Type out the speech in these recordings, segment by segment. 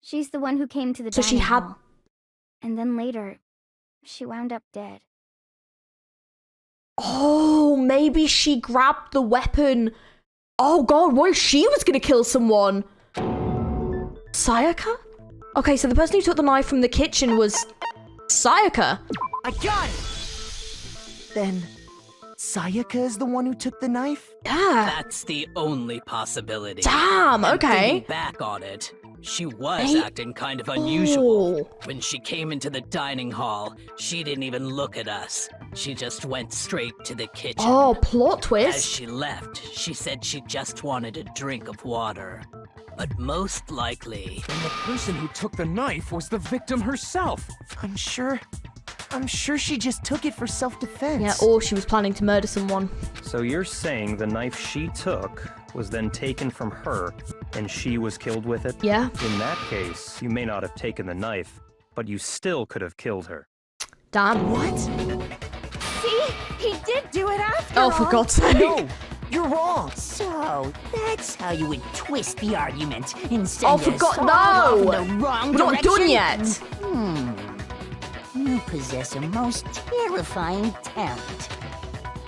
She's the one who came to the So she dining had... hall. And then later, she wound up dead. Oh, maybe she grabbed the weapon. Oh god, what if she was gonna kill someone? Sayaka? Okay, so the person who took the knife from the kitchen was Sayaka. I got it! Then, Sayaka is the one who took the knife? Yeah. That's the only possibility. Damn, And okay. thinking back on it, she was acting kind of unusual. Oh. When she came into the dining hall, she didn't even look at us. She just went straight to the kitchen. Oh, plot As twist. she left, she said she just wanted a drink of water. But most likely... And the person who took the knife was the victim herself. I'm sure she just took it for self-defense. Yeah, or she was planning to murder someone. So you're saying the knife she took was then taken from her, and she was killed with it? Yeah. In that case, you may not have taken the knife, but you still could have killed her. Damn. What? See? He did do it after all. Oh, for God's sake. No, you're wrong. So, that's how you would twist the argument and send Oh, for us God, all no! off in the wrong We're not done direction? yet. You possess a most terrifying talent.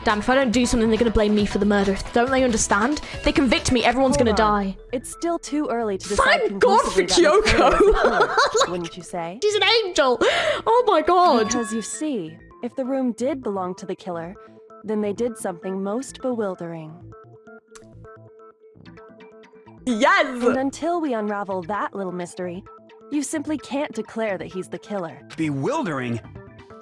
Damn, if I don't do something, they're gonna blame me for the murder. Don't they understand? They convict me, everyone's gonna die. It's still too early to decide Thank God for conclusively that Makoto is the killer, Kyoko! wouldn't you say? She's an angel! Oh my god! Because you see, if the room did belong to the killer, then they did something most bewildering. Yes! And until we unravel that little mystery, you simply can't declare that he's the killer. Bewildering?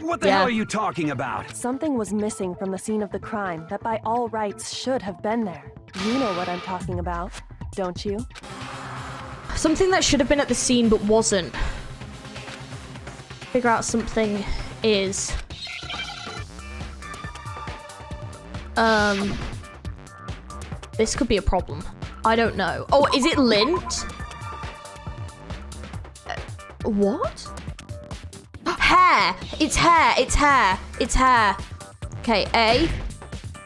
What the Yeah. hell are you talking about? Something was missing from the scene of the crime that by all rights should have been there. You know what I'm talking about, don't you? Something that should have been at the scene but wasn't. Figure out something is... This could be a problem. I don't know. Oh, is it lint? What? Hair! It's hair! It's hair! It's hair! Okay, A.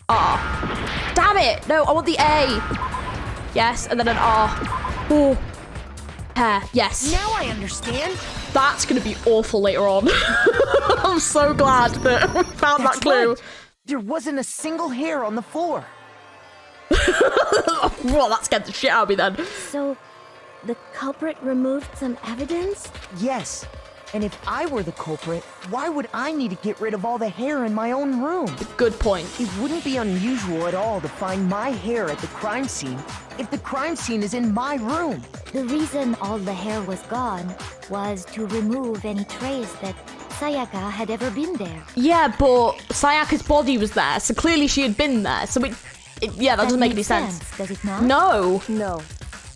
R. Damn it! No, I want the A! Yes, and then an R. Oh. Hair, yes. Now I understand. That's gonna be awful later on. I'm so glad that we found that clue. Right. There wasn't a single hair on the floor. Well, that scared the shit out of me then. So, the culprit removed some evidence? Yes. And if I were the culprit, why would I need to get rid of all the hair in my own room? Good point. It wouldn't be unusual at all to find my hair at the crime scene if the crime scene is in my room. The reason all the hair was gone was to remove any trace that Sayaka had ever been there. Yeah, but Sayaka's body was there, so clearly she had been there. So yeah, that doesn't make any makes sense. Does it not? No. No.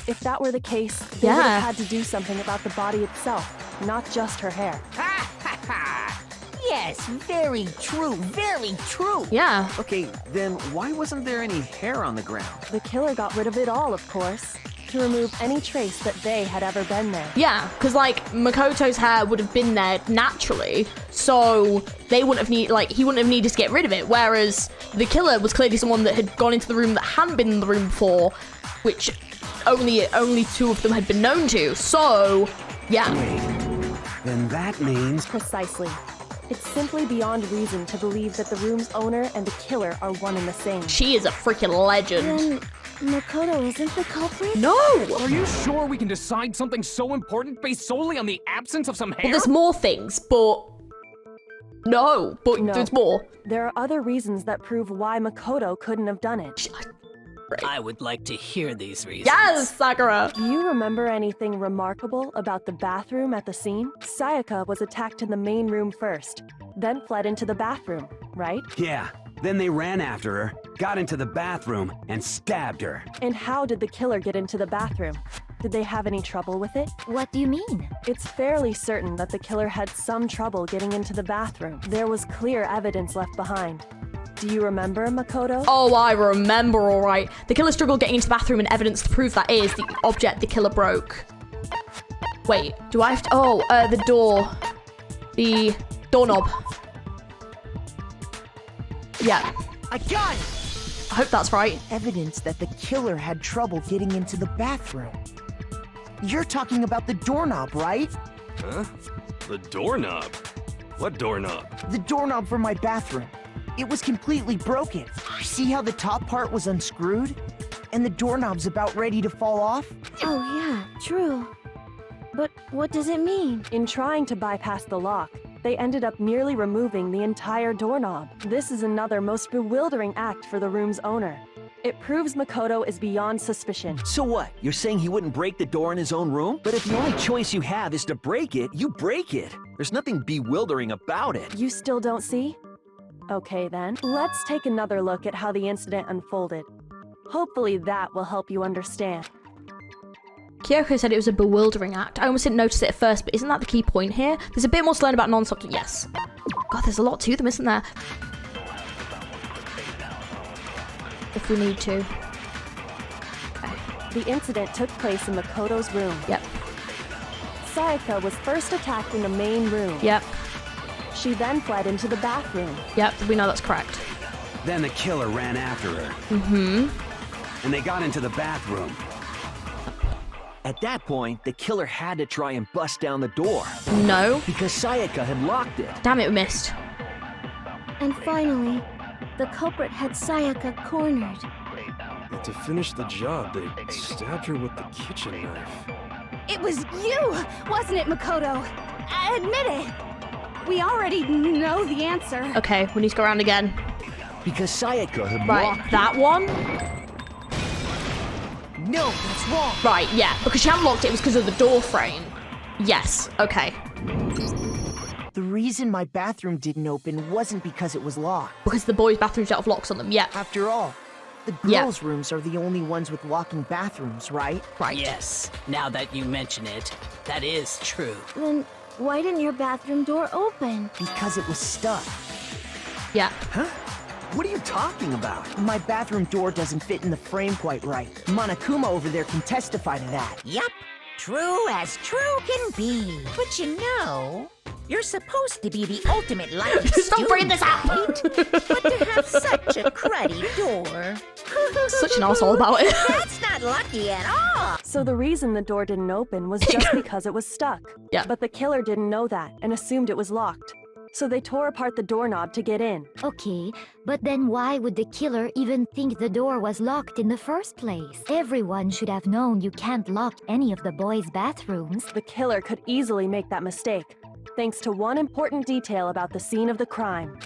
If that were the case, they would have had to do something about the body itself, not just her hair. Ha ha ha! Yes, very true, very true. Yeah. Okay, then why wasn't there any hair on the ground? The killer got rid of it all, of course, to remove any trace that they had ever been there. Yeah, because like Makoto's hair would have been there naturally, so they wouldn't have he wouldn't have needed to get rid of it. Whereas the killer was clearly someone that had gone into the room that hadn't been in the room before, which only two of them had been known to. So, yeah. Wait, then that means... Precisely. It's simply beyond reason to believe that the room's owner and the killer are one and the same. She is a freaking legend. Then Makoto isn't the culprit? No! Are you sure we can decide something so important based solely on the absence of some hair? Well, there's more things, but... No, but No. there's more. There are other reasons that prove why Makoto couldn't have done it. I would like to hear these reasons. Yes, Sakura! Do you remember anything remarkable about the bathroom at the scene? Sayaka was attacked in the main room first, then fled into the bathroom, right? Yeah, then they ran after her, got into the bathroom, and stabbed her. And how did the killer get into the bathroom? Did they have any trouble with it? What do you mean? It's fairly certain that the killer had some trouble getting into the bathroom. There was clear evidence left behind. Do you remember, Makoto? Oh, I remember, all right. The killer struggled getting into the bathroom, and evidence to prove that is the object the killer broke. Wait, do I have to... Oh, the door. The doorknob. Yeah, I got it! I hope that's right. Evidence that the killer had trouble getting into the bathroom. You're talking about the doorknob, right? Huh? The doorknob? What doorknob? The doorknob for my bathroom. It was completely broken. See how the top part was unscrewed? And the doorknob's about ready to fall off? Oh yeah, true. But what does it mean? In trying to bypass the lock, they ended up nearly removing the entire doorknob. This is another most bewildering act for the room's owner. It proves Makoto is beyond suspicion. So what? You're saying he wouldn't break the door in his own room? But if the only choice you have is to break it, you break it. There's nothing bewildering about it. You still don't see? Okay then, let's take another look at how the incident unfolded. Hopefully that will help you understand. Kyoko said it was a bewildering act. I almost didn't notice it at first, but isn't that the key point here? There's a bit more to learn about non-stop. Yes. God, there's a lot to them, isn't there? If we need to. Okay. The incident took place in Makoto's room. Yep. Sayaka was first attacked in the main room. Yep. She then fled into the bathroom. Yep, we know that's correct. Then the killer ran after her. Mm-hmm. And they got into the bathroom. At that point, the killer had to try and bust down the door. No. Because Sayaka had locked it. Damn it, we missed. And finally, the culprit had Sayaka cornered. And to finish the job, they stabbed her with the kitchen knife. It was you, wasn't it, Makoto? Admit it. We already know the answer. Okay, we need to go around again. Because Sayaka had Right, locked that one? No, that's wrong. Right, yeah, because she hadn't locked it, it was because of the door frame. Yes, okay. The reason my bathroom didn't open wasn't because it was locked. Because the boys' bathrooms don't have locks on them, yeah. After all, the girls' rooms are the only ones with locking bathrooms, right? Right. Yes, now that you mention it, that is true. Then why didn't your bathroom door open? Because it was stuck. Yeah. Huh? What are you talking about? My bathroom door doesn't fit in the frame quite right. Monokuma over there can testify to that. Yup, true as true can be. But you know, you're supposed to be the ultimate lucky Stop bringing this up! right? But to have such a cruddy door. Such an asshole about it. That's not lucky at all. So the reason the door didn't open was just because it was stuck. Yeah. But the killer didn't know that and assumed it was locked. So they tore apart the doorknob to get in. Okay, but then why would the killer even think the door was locked in the first place? Everyone should have known you can't lock any of the boys' bathrooms. The killer could easily make that mistake, thanks to one important detail about the scene of the crime.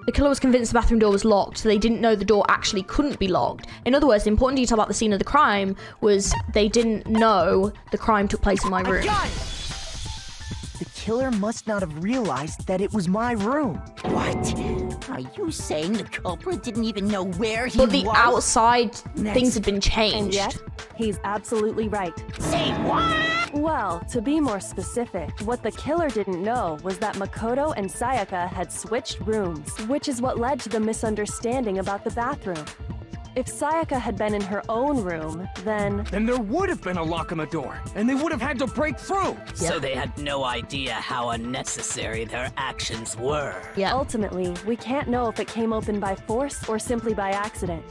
The killer was convinced the bathroom door was locked, so they didn't know the door actually couldn't be locked. In other words, the important detail about the scene of the crime was they didn't know the crime took place in my room. The killer must not have realized that it was my room. What? Are you saying the culprit didn't even know where he But the was? outside things had been changed. And yet, he's absolutely right. Say what? Well, to be more specific, what the killer didn't know was that Makoto and Sayaka had switched rooms, which is what led to the misunderstanding about the bathroom. If Sayaka had been in her own room, then there would have been a lock on the door, and they would have had to break through. So they had no idea how unnecessary their actions were. Yeah. ultimately, we can't know if it came open by force or simply by accident.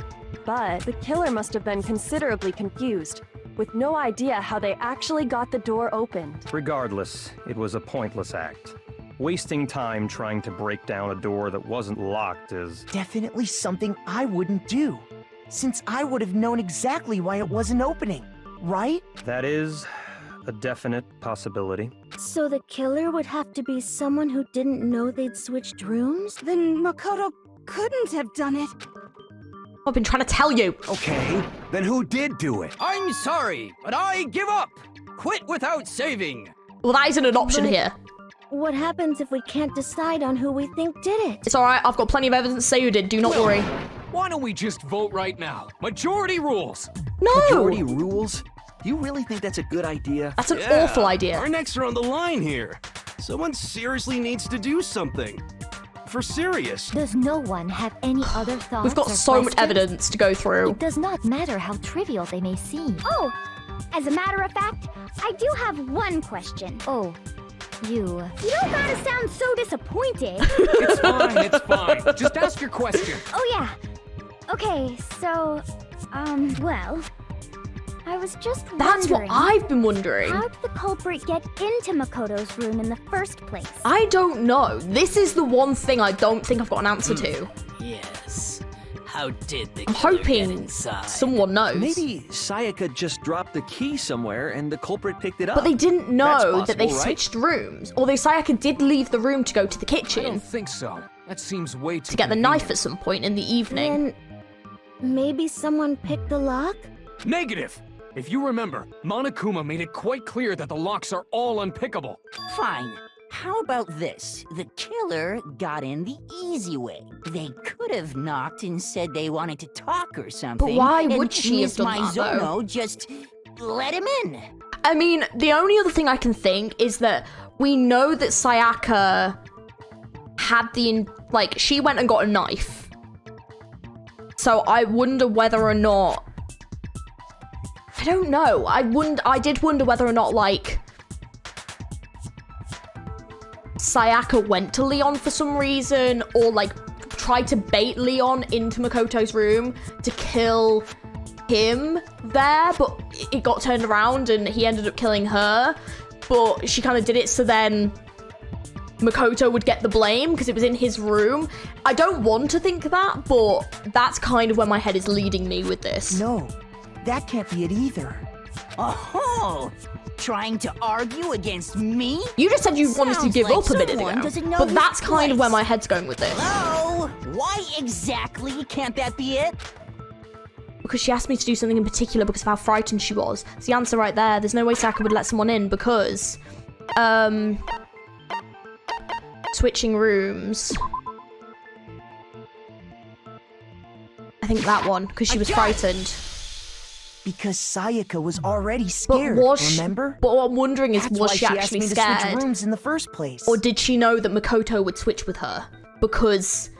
But the killer must have been considerably confused, with no idea how they actually got the door opened. Regardless, it was a pointless act. Wasting time trying to break down a door that wasn't locked is... Definitely something I wouldn't do, since I would have known exactly why it wasn't opening, right? That is a definite possibility. So the killer would have to be someone who didn't know they'd switched rooms? Then Makoto couldn't have done it. I've been trying to tell you. Okay, then who did do it? I'm sorry, but I give up. Quit without saving. Well, that isn't an option But- here. What happens if we can't decide on who we think did it? It's alright, I've got plenty of evidence to say who did, do not worry. Why don't we just vote right now? Majority rules. No! Majority rules? Do you really think that's a good idea? That's an awful idea. Our necks are on the line here. Someone seriously needs to do something. For serious. Does no one have any other thoughts? We've got or so much questions? evidence to go through. It does not matter how trivial they may seem. Oh, as a matter of fact, I do have one question. Oh, you. You don't gotta sound so disappointed. It's fine, it's fine. Just ask your question. Oh yeah. Okay, so, well, I was just That's what wondering, I've been wondering. how did the culprit get into Makoto's room in the first place? I don't know. This is the one thing I don't think I've got an answer to. Yes. How did the I'm killer get hoping inside? someone knows. Maybe Sayaka just dropped the key somewhere and the culprit picked it up. But they didn't know that they possible, right? switched rooms. Although Sayaka did leave the room to go to the I kitchen don't think so. That seems way too to get the convenient. knife at some point in the evening. Then maybe someone picked the lock? Negative! If you remember, Monokuma made it quite clear that the locks are all unpickable. Fine. How about this? The killer got in the easy way. They could have knocked and said they wanted to talk or something. But why and would she have Miss done that, though? Maizono just let him in. I mean, the only other thing I can think is that we know that Sayaka had she went and got a knife. So I wonder whether or not... I don't know. I did wonder whether or not, Sayaka went to Leon for some reason, or, tried to bait Leon into Makoto's room to kill him there, but it got turned around and he ended up killing her. But she kind of did it so then Makoto would get the blame because it was in his room. I don't want to think that, but that's kind of where my head is leading me with this. No, that can't be it either. Oh, trying to argue against me? You just said you wanted to Sounds give like up a minute someone ago, doesn't know but his that's kind of where place. my head's going with this. Hello? Why exactly can't that be it? Because she asked me to do something in particular because of how frightened she was. It's the answer right there. There's no way Sayaka would let someone in because... switching rooms. I think that one, because she was frightened. Because Sayaka was already scared, remember? But what I'm wondering is, That's was why she asked actually me to scared? switch rooms in the first place. Or did she know that Makoto would switch with her? Because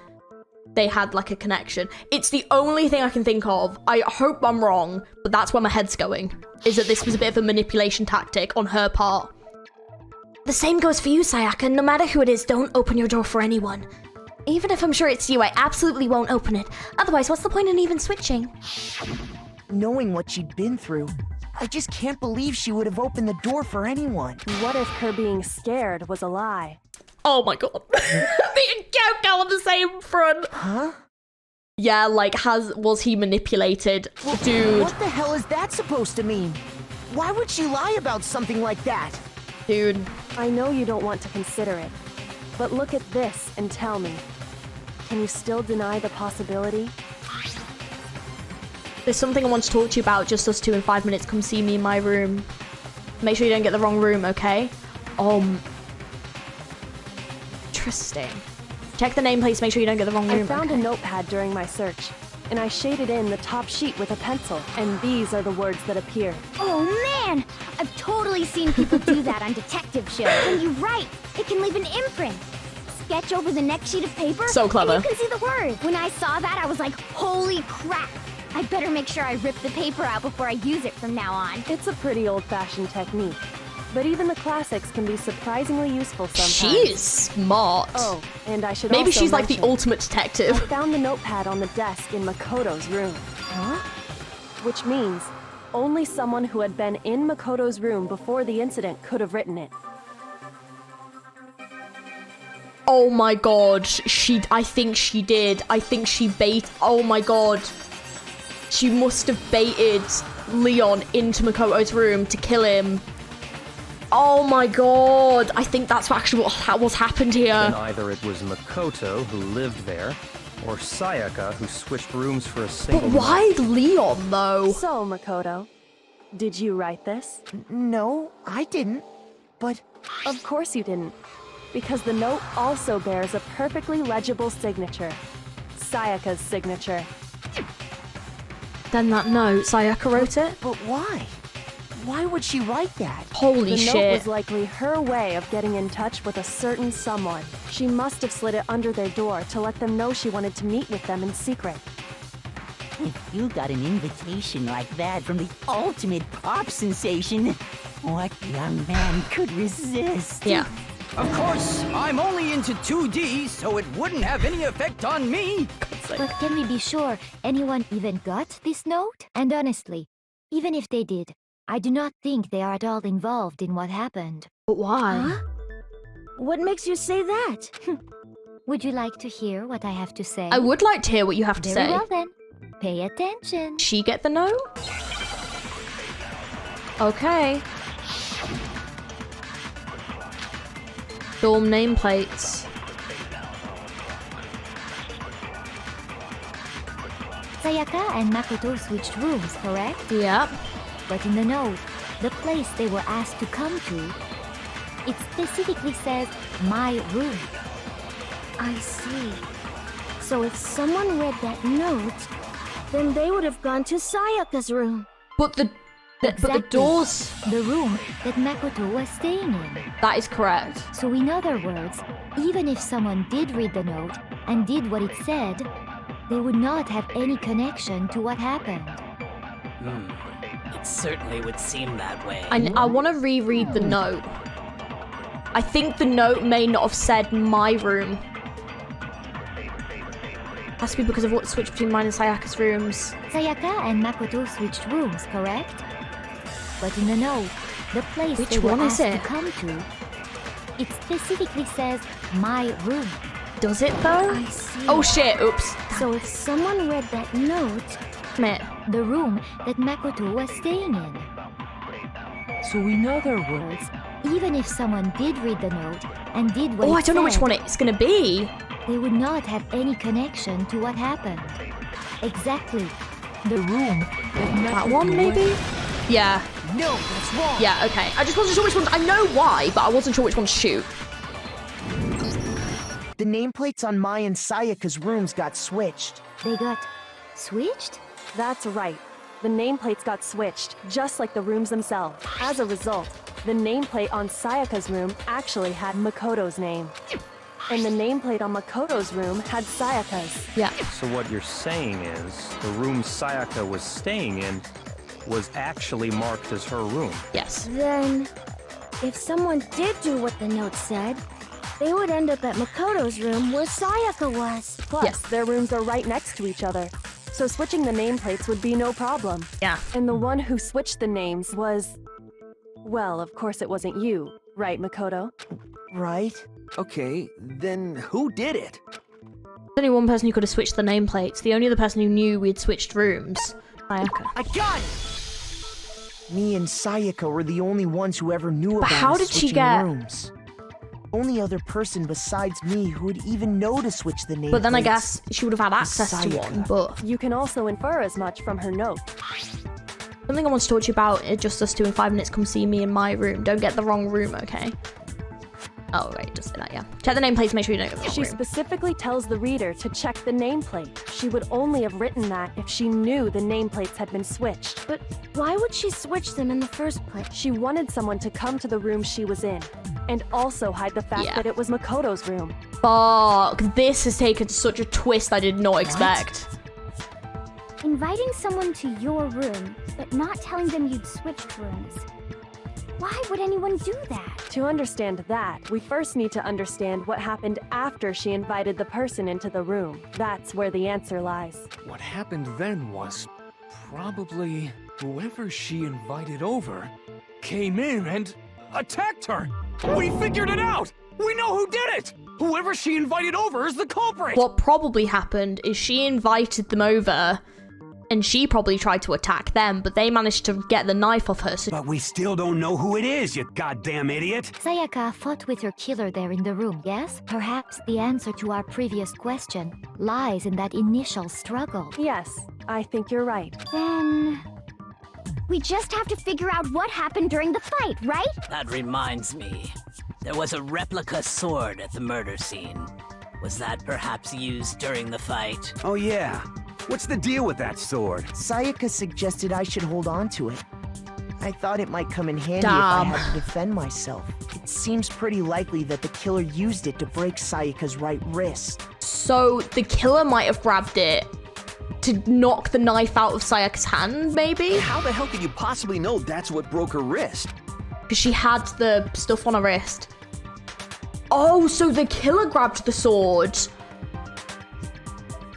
they had, a connection. It's the only thing I can think of. I hope I'm wrong, but that's where my head's going. Is that this was a bit of a manipulation tactic on her part. The same goes for you, Sayaka. No matter who it is, don't open your door for anyone. Even if I'm sure it's you, I absolutely won't open it. Otherwise, what's the point in even switching? Knowing what she'd been through, I just can't believe she would have opened the door for anyone. What if her being scared was a lie? Oh my god. Me and Kyoko on the same front. Huh? Yeah, was he manipulated? Dude. What the hell is that supposed to mean? Why would she lie about something like that? Dude. I know you don't want to consider it, but look at this and tell me. Can you still deny the possibility? There's something I want to talk to you about, just us two in 5 minutes. Come see me in my room. Make sure you don't get the wrong room, okay? Interesting. Check the nameplates, make sure you don't get the wrong room. I found a notepad during my search, and I shaded in the top sheet with a pencil, and these are the words that appeared. Oh man! I've totally seen people do that on detective shows. And you write, it can leave an imprint. Sketch over the next sheet of paper. So clever. And you can see the word. When I saw that, I was like, holy crap! I better make sure I rip the paper out before I use it from now on. It's a pretty old-fashioned technique, but even the classics can be surprisingly useful sometimes. She is smart. Oh, and I should Maybe also she's like the mention, ultimate detective. I found the notepad on the desk in Makoto's room. Huh? Which means only someone who had been in Makoto's room before the incident could have written it. Oh my god. I think she did. I think she oh my god. She must have baited Leon into Makoto's room to kill him. Oh my god. I think that's actually what's happened here. Then either it was Makoto who lived there, or Sayaka who switched rooms for a single But why night. Leon, though? So, Makoto, did you write this? No, I didn't. But... Of course you didn't. Because the note also bears a perfectly legible signature. Sayaka's signature. Then that note, Sayaka wrote it? But why? Why would she write that? Holy the shit. note was likely her way of getting in touch with a certain someone. She must have slid it under their door to let them know she wanted to meet with them in secret. If you got an invitation like that from the ultimate pop sensation, what young man could resist? Yeah. Of course, I'm only into 2D, so it wouldn't have any effect on me. But can we be sure anyone even got this note? And honestly, Even if they did, I do not think they are at all involved in what happened. But why? Huh? What makes you say that? Would you like to hear what I have to say? I would like to hear what you have to Very say. well then. Pay attention. She get the note? Okay. Dorm nameplates. Sayaka and Makoto switched rooms, correct? Yep. But in the note, the place they were asked to come to, it specifically says, my room. I see. So if someone read that note, then they would have gone to Sayaka's room. But the doors... The room that Makoto was staying in. That is correct. So in other words, even if someone did read the note and did what it said, they would not have any connection to what happened. It certainly would seem that way. I want to reread the note. I think the note may not have said my room. Has to be because of what switched between mine and Sayaka's rooms. Sayaka and Makoto switched rooms, correct? But in the note, the place Which they were one is asked it? to come to, it specifically says my room. Does it though? I see. Oh shit, oops. So if someone read that note... The room that Makoto was staying in. So in other words, even if someone did read the note and did what Oh, it I don't know which said, one it's gonna be. they would not have any connection to what happened. Exactly. The room That one, maybe? Yeah. No, that's wrong. Yeah, okay. I just wasn't sure which ones. I know why, but I wasn't sure which one to shoot. The nameplates on Mai and Sayaka's rooms got switched. They got switched? That's right. The nameplates got switched, just like the rooms themselves. As a result, the nameplate on Sayaka's room actually had Makoto's name. And the nameplate on Makoto's room had Sayaka's. Yeah. So what you're saying is the room Sayaka was staying in was actually marked as her room. Yes. Then, if someone did do what the note said, they would end up at Makoto's room where Sayaka was. Plus, their rooms are right next to each other. So switching the nameplates would be no problem. Yeah. And the one who switched the names was... Well, of course it wasn't you, right, Makoto? Right? Okay, then who did it? There's only one person who could have switched the nameplates. The only other person who knew we'd switched rooms. Sayaka. I got it! Me and Sayaka were the only ones who ever knew about how us did she switching get- rooms. Only other person besides me who would even know to switch the nameplates. But then I guess she would have had access to Sayaka. one, but... You can also infer as much from her note. Something I want to talk to you about is just us 2 in 5 minutes. Come see me in my room. Don't get the wrong room, okay? Oh, right, just say that, yeah. Check the nameplates, make sure you don't get the wrong She room. specifically tells the reader to check the nameplate. She would only have written that if she knew the nameplates had been switched. But why would she switch them in the first place? She wanted someone to come to the room she was in, and also hide the fact that it was Makoto's room. Fuck, this has taken such a twist I did not expect. Inviting someone to your room, but not telling them you'd switched rooms. Why would anyone do that? To understand that, we first need to understand what happened after she invited the person into the room. That's where the answer lies. What happened then was probably whoever she invited over came in and attacked her. We figured it out! We know who did it! Whoever she invited over is the culprit! What probably happened is she invited them over and she probably tried to attack them, but they managed to get the knife off her. So But we still don't know who it is, you goddamn idiot! Sayaka fought with her killer there in the room, yes? Perhaps the answer to our previous question lies in that initial struggle. Yes, I think you're right. Then... we just have to figure out what happened during the fight, right? That reminds me. There was a replica sword at the murder scene. Was that perhaps used during the fight? Oh yeah. What's the deal with that sword? Sayaka suggested I should hold on to it. I thought it might come in handy if I had to defend myself. It seems pretty likely that the killer used it to break Sayaka's right wrist. So the killer might have grabbed it to knock the knife out of Sayaka's hand, maybe? How the hell could you possibly know that's what broke her wrist? Because she had the stuff on her wrist. Oh, so the killer grabbed the sword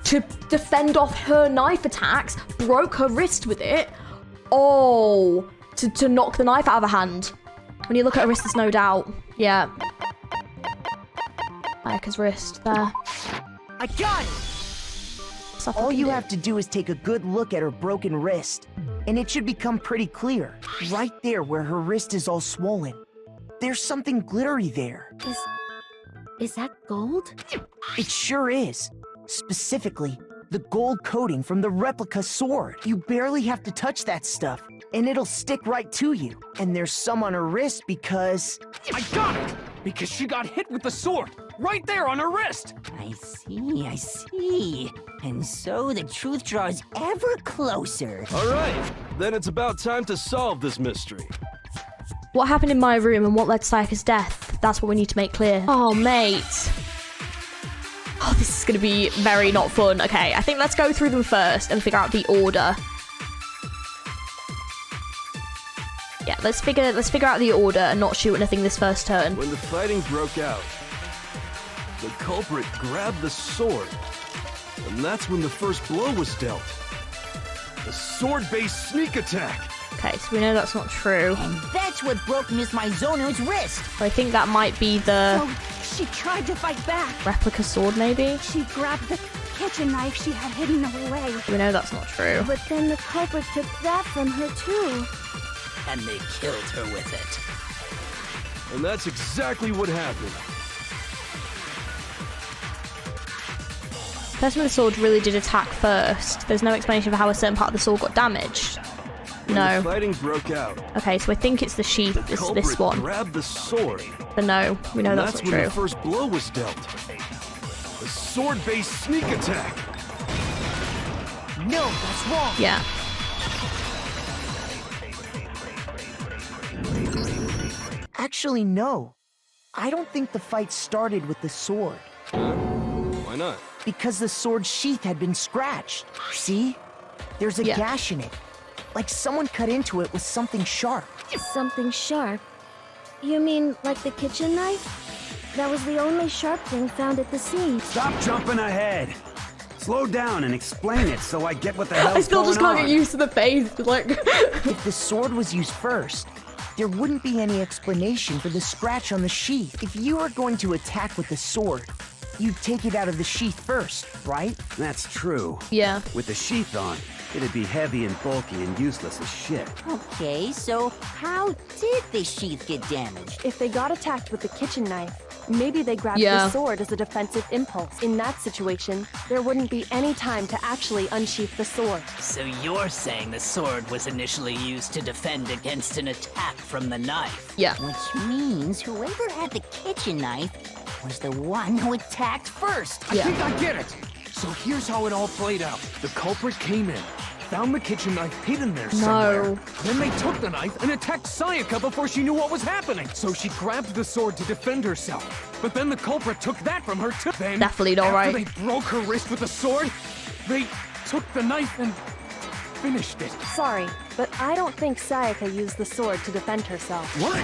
to defend off her knife attacks, broke her wrist with it, Oh, to knock the knife out of her hand. When you look at her wrist, there's no doubt. Yeah. Sayaka's wrist there. I got it! All you have to do is take a good look at her broken wrist, and it should become pretty clear. Right there where her wrist is all swollen. There's something glittery there. Is that gold? It sure is. Specifically, the gold coating from the replica sword. You barely have to touch that stuff, and it'll stick right to you. And there's some on her wrist because... I got it! Because she got hit with the sword, right there on her wrist! I see. And so the truth draws ever closer. Alright, then it's about time to solve this mystery. What happened in my room and what led to Sayaka's death? That's what we need to make clear. Oh, mate. Oh, this is going to be very not fun. Okay, I think let's go through them first and figure out the order. Yeah, let's figure out the order and not shoot anything this first turn. When the fighting broke out, the culprit grabbed the sword, and that's when the first blow was dealt. A sword-based sneak attack. Okay, so we know that's not true. And that's what broke Miss Maizono's wrist. So I think that might be the... So she tried to fight back. Replica sword, maybe? She grabbed the kitchen knife she had hidden away. We know that's not true. But then the culprit took that from her too. And they killed her with it. And that's exactly what happened. The person with the sword really did attack first. There's no explanation for how a certain part of the sword got damaged. No. The fighting broke out. Okay, so I think it's the sheath. This one. Grabbed the sword. But no, we know that's not true. When the first blow was dealt. A sword-based sneak attack. No, that's wrong. Yeah. Actually, no. I don't think the fight started with the sword. Why not? Because the sword's sheath had been scratched. See? There's a gash in it. Like someone cut into it with something sharp. Something sharp? You mean like the kitchen knife? That was the only sharp thing found at the scene. Stop jumping ahead. Slow down and explain it so I get what the hell's going on. I still just can't get used to the face. Like, if the sword was used first, there wouldn't be any explanation for the scratch on the sheath. If you were going to attack with the sword, you'd take it out of the sheath first, right? That's true. Yeah. With the sheath on, it'd be heavy and bulky and useless as shit. Okay, so how did the sheath get damaged? If they got attacked with the kitchen knife, maybe they grabbed the sword as a defensive impulse. In that situation, there wouldn't be any time to actually unsheath the sword. So you're saying the sword was initially used to defend against an attack from the knife? Yeah. Which means whoever had the kitchen knife was the one who attacked first. I think I get it. So here's how it all played out. The culprit came in, found the kitchen knife hidden there somewhere. Then they took the knife and attacked Sayaka before she knew what was happening. So she grabbed the sword to defend herself. But then the culprit took that from her too. Then, definitely not right. After they broke her wrist with the sword, they took the knife and finished it. Sorry, but I don't think Sayaka used the sword to defend herself. What?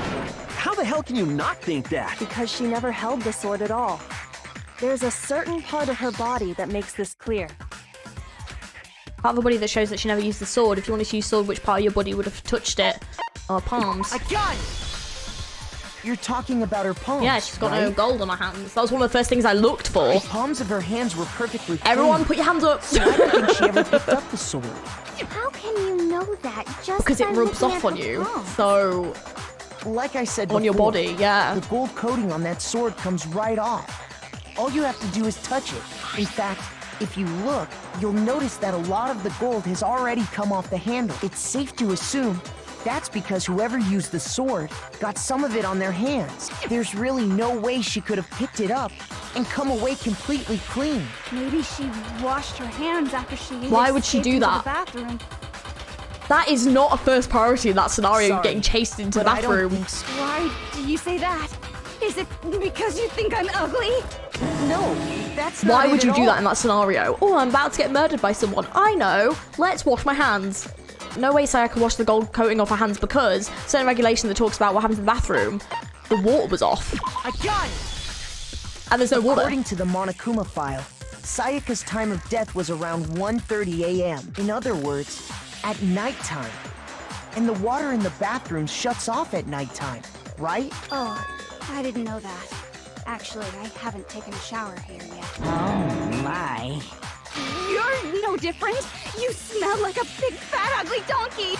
How the hell can you not think that? Because she never held the sword at all. There's a certain part of her body that makes this clear. Part of her body that shows that she never used the sword. If you wanted to use sword, which part of your body would have touched it? Or palms. I got it! You're talking about her palms. Yeah, she's got right? no gold on her hands. That was one of the first things I looked for. The palms of her hands were perfectly clean. Everyone, put your hands up. So I don't think she ever picked up the sword. How can you know that just because it by rubs looking off at on her you. palms? So, like I said on before, your body, yeah. The gold coating on that sword comes right off. All you have to do is touch it. In fact, if you look, you'll notice that a lot of the gold has already come off the handle. It's safe to assume that's because whoever used the sword got some of it on their hands. There's really no way she could have picked it up and come away completely clean. Maybe she washed her hands after she Why would she do that? The bathroom. That is not a first priority in that scenario, Sorry, getting chased into the but I don't bathroom. think so. Why do you say that? Is it because you think I'm ugly? No, that's not Why it would you at do all. that in that scenario? Oh, I'm about to get murdered by someone. I know. Let's wash my hands. No way Sayaka washed the gold coating off her hands because certain regulation that talks about what happens in the bathroom, the water was off. I got it! And there's no water. According to the Monokuma file, Sayaka's time of death was around 1:30 a.m. In other words, at nighttime. And the water in the bathroom shuts off at nighttime, right? Oh, I didn't know that. Actually, I haven't taken a shower here yet. Oh, my. You're no different. You smell like a big, fat, ugly donkey.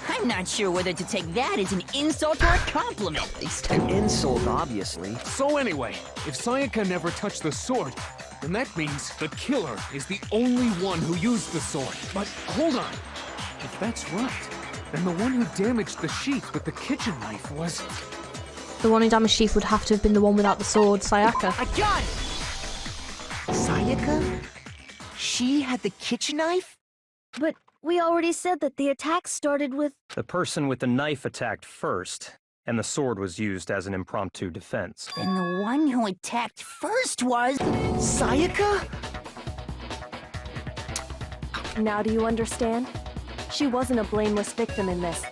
I'm not sure whether to take that as an insult or a compliment. An insult, obviously. So anyway, if Sayaka never touched the sword, then that means the killer is the only one who used the sword. But hold on. If that's right, then the one who damaged the sheath with the kitchen knife was... The one who damaged Sheath would have to have been the one without the sword, Sayaka. I got it! Sayaka? She had the kitchen knife? But we already said that the attack started with... The person with the knife attacked first, and the sword was used as an impromptu defense. Then the one who attacked first was... Sayaka? Now do you understand? She wasn't a blameless victim in this.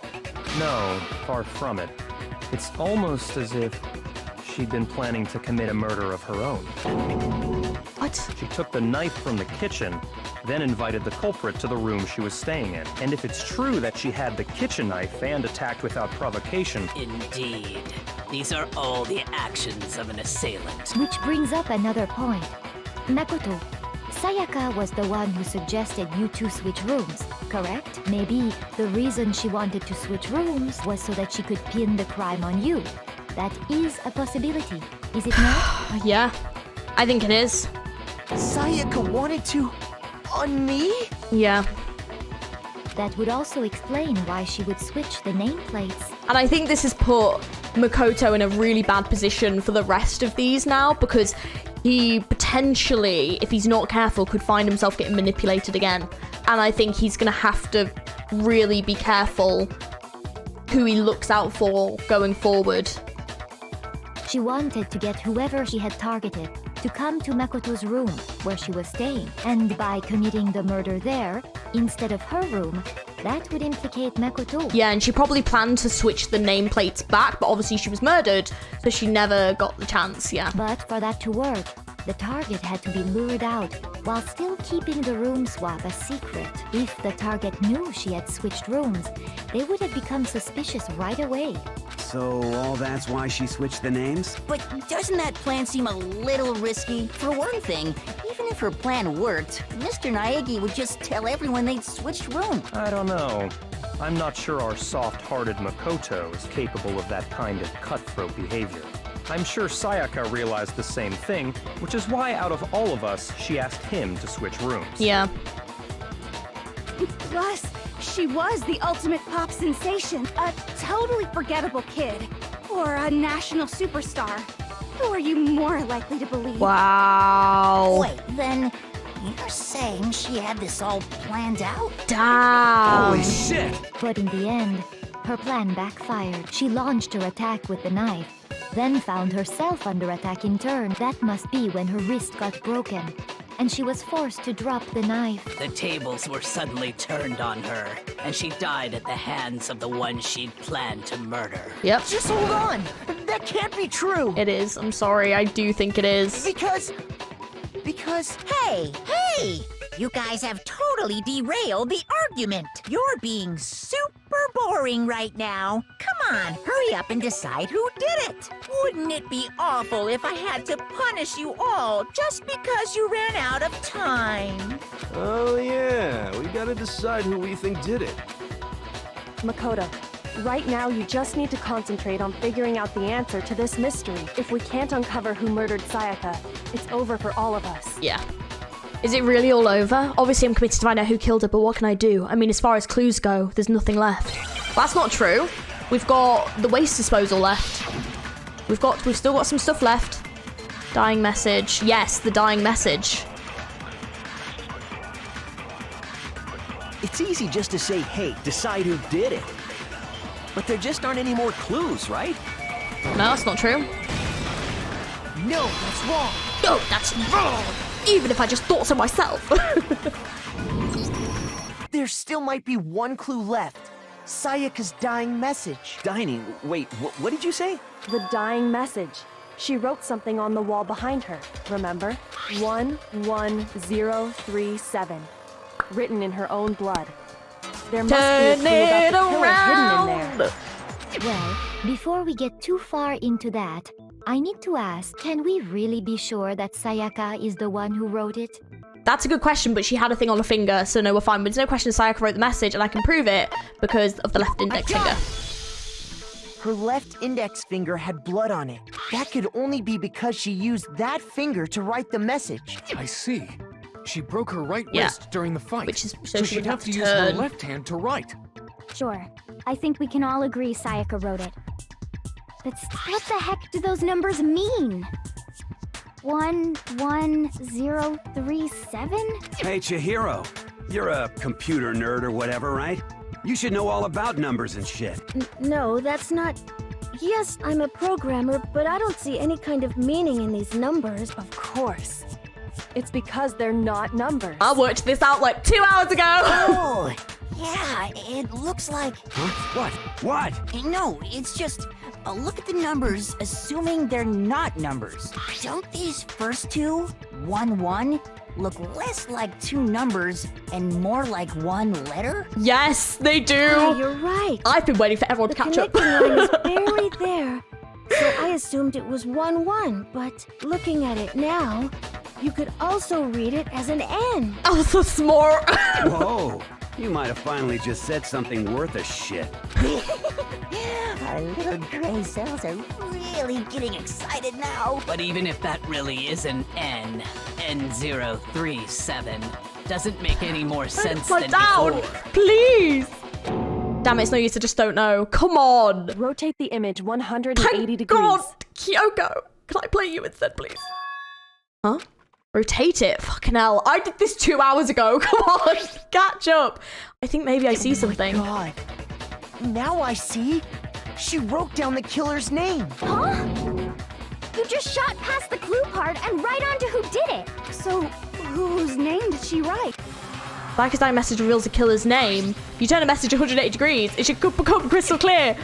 No, far from it. It's almost as if she'd been planning to commit a murder of her own. What? She took the knife from the kitchen, then invited the culprit to the room she was staying in. And if it's true that she had the kitchen knife and attacked without provocation... Indeed. These are all the actions of an assailant. Which brings up another point. Makoto, Sayaka was the one who suggested you two switch rooms, correct? Maybe the reason she wanted to switch rooms was so that she could pin the crime on you. That is a possibility, is it not? Yeah, I think it is. Sayaka wanted to... on me? Yeah. That would also explain why she would switch the nameplates. And I think this has put Makoto in a really bad position for the rest of these now, because he potentially, if he's not careful, could find himself getting manipulated again. And I think he's going to have to really be careful who he looks out for going forward. She wanted to get whoever she had targeted to come to Makoto's room where she was staying. And by committing the murder there, instead of her room, that would implicate Makoto. Yeah, and she probably planned to switch the nameplates back, but obviously she was murdered, so she never got the chance, yeah. But for that to work, the target had to be lured out while still keeping the room swap a secret. If the target knew she had switched rooms, they would have become suspicious right away. So all that's why she switched the names? But doesn't that plan seem a little risky? For one thing, even if her plan worked, Mr. Naegi would just tell everyone they'd switched rooms. I don't know. I'm not sure our soft-hearted Makoto is capable of that kind of cutthroat behavior. I'm sure Sayaka realized the same thing, which is why out of all of us, she asked him to switch rooms. Yeah. Plus, she was the ultimate pop sensation, a totally forgettable kid, or a national superstar. Who are you more likely to believe? Wow. Wait, then you're saying she had this all planned out? Damn. Holy shit! But in the end, her plan backfired. She launched her attack with the knife, then found herself under attack in turn. That must be when her wrist got broken, and she was forced to drop the knife. The tables were suddenly turned on her, and she died at the hands of the one she'd planned to murder. Yep. Just hold on! That can't be true! It is. I'm sorry. I do think it is. Because... Hey! You guys have totally derailed the argument. You're being super boring right now. Come on, hurry up and decide who did it. Wouldn't it be awful if I had to punish you all just because you ran out of time? Oh yeah, we gotta decide who we think did it. Makoto, right now you just need to concentrate on figuring out the answer to this mystery. If we can't uncover who murdered Sayaka, it's over for all of us. Yeah. Is it really all over? Obviously I'm committed to find out who killed her, but what can I do? I mean, as far as clues go, there's nothing left. Well, that's not true. We've got the waste disposal left. We've still got some stuff left. Dying message. Yes, the dying message. It's easy just to say, hey, decide who did it. But there just aren't any more clues, right? No, that's not true. No, that's wrong! No, that's wrong! Even if I just thought so myself. There still might be one clue left. Sayaka's dying message. Dining? Wait, what did you say? The dying message. She wrote something on the wall behind her, remember? 11037. Written in her own blood. There must be a clue about the killer hidden in there. Well, before we get too far into that, I need to ask, can we really be sure that Sayaka is the one who wrote it? That's a good question, but she had a thing on her finger, so no, we're fine. But there's no question Sayaka wrote the message, and I can prove it because of the left index finger. Her left index finger had blood on it. That could only be because she used that finger to write the message. I see. She broke her right wrist during the fight, which is so she'd have to use her left hand to write. Sure. I think we can all agree Sayaka wrote it. But what the heck do those numbers mean? 11037? Hey, Chihiro. You're a computer nerd or whatever, right? You should know all about numbers and shit. No, that's not... Yes, I'm a programmer, but I don't see any kind of meaning in these numbers. Of course. It's because they're not numbers. I worked this out like 2 hours ago. Oh, yeah, it looks like... Huh? What? No, it's just... look at the numbers, assuming they're not numbers. Don't these first two, 1-1, look less like two numbers and more like one letter? Yes, they do. Oh, you're right. I've been waiting for everyone to catch up. The connecting line is barely there. So I assumed it was 1-1, but looking at it now, you could also read it as an N. Oh, so smart. Whoa, you might have finally just said something worth a shit. Our little gray cells are really getting excited now. But even if that really is an N037, doesn't make any more sense than down, before. Please. Damn it, it's no use, I just don't know. Come on. Rotate the image 180 degrees. God, Kyoko. Can I play you instead, please? Huh? Rotate it. Fucking hell. I did this 2 hours ago. Come on, catch up. I think maybe I see something. Oh my God. Now I see. She wrote down the killer's name. Huh? You just shot past the clue part and right on to who did it. So, whose name did she write? Like a message reveals the killer's name. You turn a message 180 degrees. It should become crystal clear.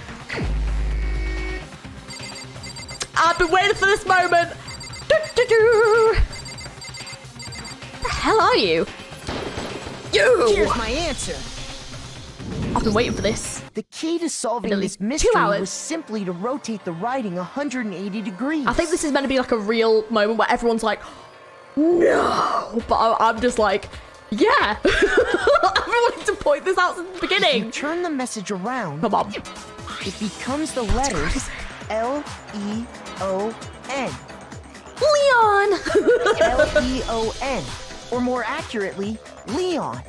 I've been waiting for this moment. Where the hell are you? Here's my answer. I've been waiting for this. The key to solving this mystery was simply to rotate the writing 180 degrees. I think this is meant to be like a real moment where everyone's like, no. But I'm just like, yeah. I've been wanting to point this out since the beginning. If you turn the message around, come on. It becomes the letters L-E-O-N. Leon! L-E-O-N. Or more accurately, Leon.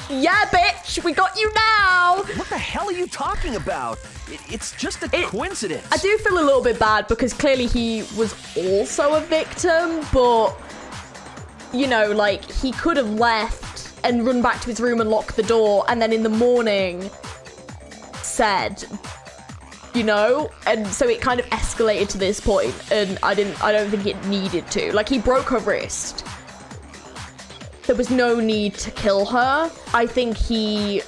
Yeah, bitch! We got you now! What the hell are you talking about? It's just a coincidence. I do feel a little bit bad because clearly he was also a victim, but, you know, like, he could have left and run back to his room and locked the door, and then in the morning said, you know? And so it kind of escalated to this point, and I don't think it needed to. Like, he broke her wrist. There was no need to kill her. I think he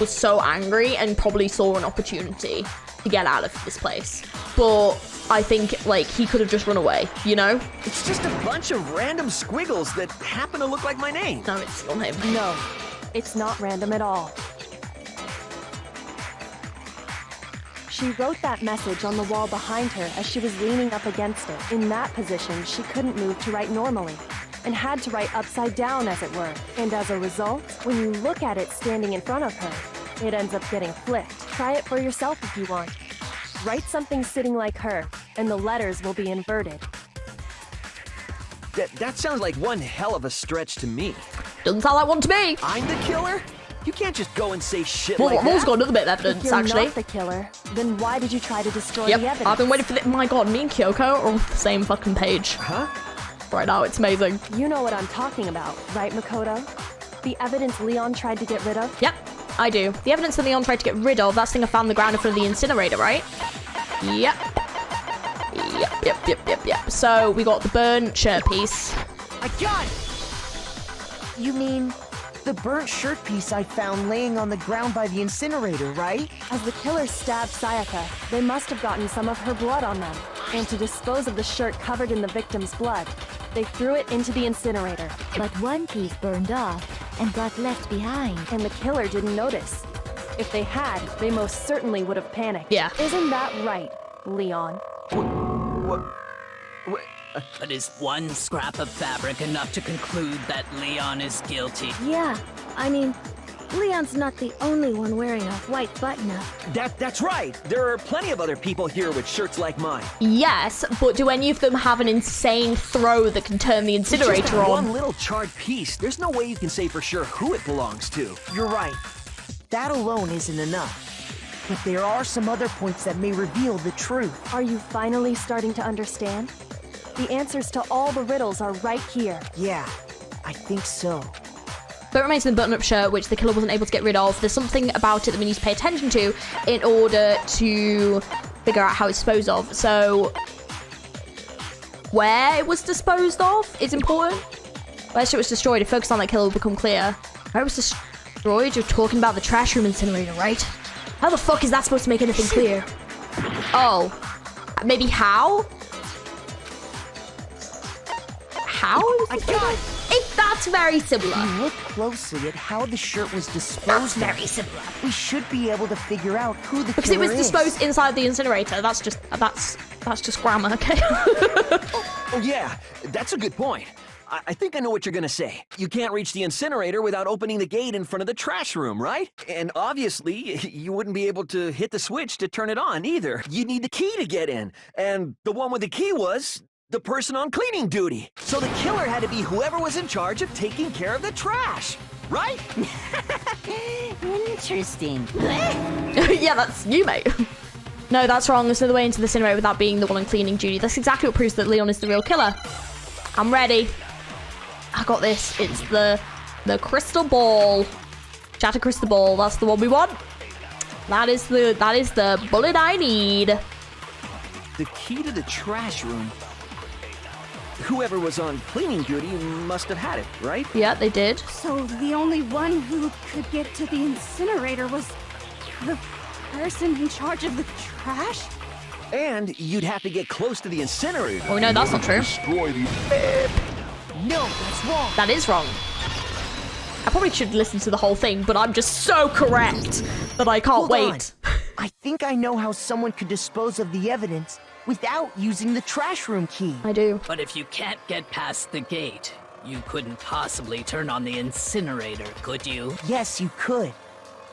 was so angry and probably saw an opportunity to get out of this place. But I think, like, he could have just run away, you know? It's just a bunch of random squiggles that happen to look like my name. No, it's your name. No, it's not random at all. She wrote that message on the wall behind her as she was leaning up against it. In that position, she couldn't move to write normally, and had to write upside down, as it were. And as a result, when you look at it standing in front of her, it ends up getting flipped. Try it for yourself if you want. Write something sitting like her, and the letters will be inverted. That sounds like one hell of a stretch to me. Doesn't sound like one to me. I'm the killer? You can't just go and say shit like that. Moore's got another bit of evidence, if you're actually. not the killer, then why did you try to destroy the evidence? I've been waiting for this. My God, me and Kyoko are on the same fucking page. Huh? Right now, it's amazing. You know what I'm talking about, right, Makoto? The evidence Leon tried to get rid of? Yep, I do. The evidence that Leon tried to get rid of, that's thing I found on the ground in front of the incinerator, right? Yep. Yep. So, we got the burnt shirt piece. I got it! You mean the the burnt shirt piece I found laying on the ground by the incinerator, right? As the killer stabbed Sayaka, they must have gotten some of her blood on them. And to dispose of the shirt covered in the victim's blood, they threw it into the incinerator. But one piece burned off and got left behind. And the killer didn't notice. If they had, they most certainly would have panicked. Yeah. Isn't that right, Leon? What? But is one scrap of fabric enough to conclude that Leon is guilty? Yeah, I mean, Leon's not the only one wearing a white button-up. That's right. There are plenty of other people here with shirts like mine. Yes, but do any of them have an insane throw that can turn the incinerator just on? one little charred piece. There's no way you can say for sure who it belongs to. You're right. That alone isn't enough. But there are some other points that may reveal the truth. Are you finally starting to understand? The answers to all the riddles are right here. Yeah, I think so. But it remains in the button-up shirt, which the killer wasn't able to get rid of. There's something about it that we need to pay attention to in order to figure out how it's disposed of. So, where it was disposed of is important. Where shit was destroyed, if focus on that killer will become clear. Where it was destroyed? You're talking about the trash room incinerator, right? How the fuck is that supposed to make anything clear? Oh. Maybe how? How? That's very similar. If you look closely at how the shirt was disposed of, Very similar. we should be able to figure out who the Because it killer was is. disposed inside the incinerator. That's just grammar, okay? Oh yeah, that's a good point. I think I know what you're gonna say. You can't reach the incinerator without opening the gate in front of the trash room, right? And obviously, you wouldn't be able to hit the switch to turn it on either. You need the key to get in. And the one with the key was the person on cleaning duty. So the killer had to be whoever was in charge of taking care of the trash, right? Interesting. Yeah, that's you, mate. No, that's wrong. There's no way into the incinerator without being the one on cleaning duty. That's exactly what proves that Leon is the real killer. I'm ready. I got this. It's the crystal ball. Shatter crystal ball. That's the one we want. That is the bullet I need. The key to the trash room. Whoever was on cleaning duty must have had it, right? Yeah, they did. So the only one who could get to the incinerator was the person in charge of the trash? And you'd have to get close to the incinerator. Oh no, that's not true. Destroy the... No, that's wrong. That is wrong. I probably should listen to the whole thing, but I'm just so correct that I can't Hold wait. on. I think I know how someone could dispose of the evidence without using the trash room key. I do. But if you can't get past the gate, you couldn't possibly turn on the incinerator, could you? Yes, you could.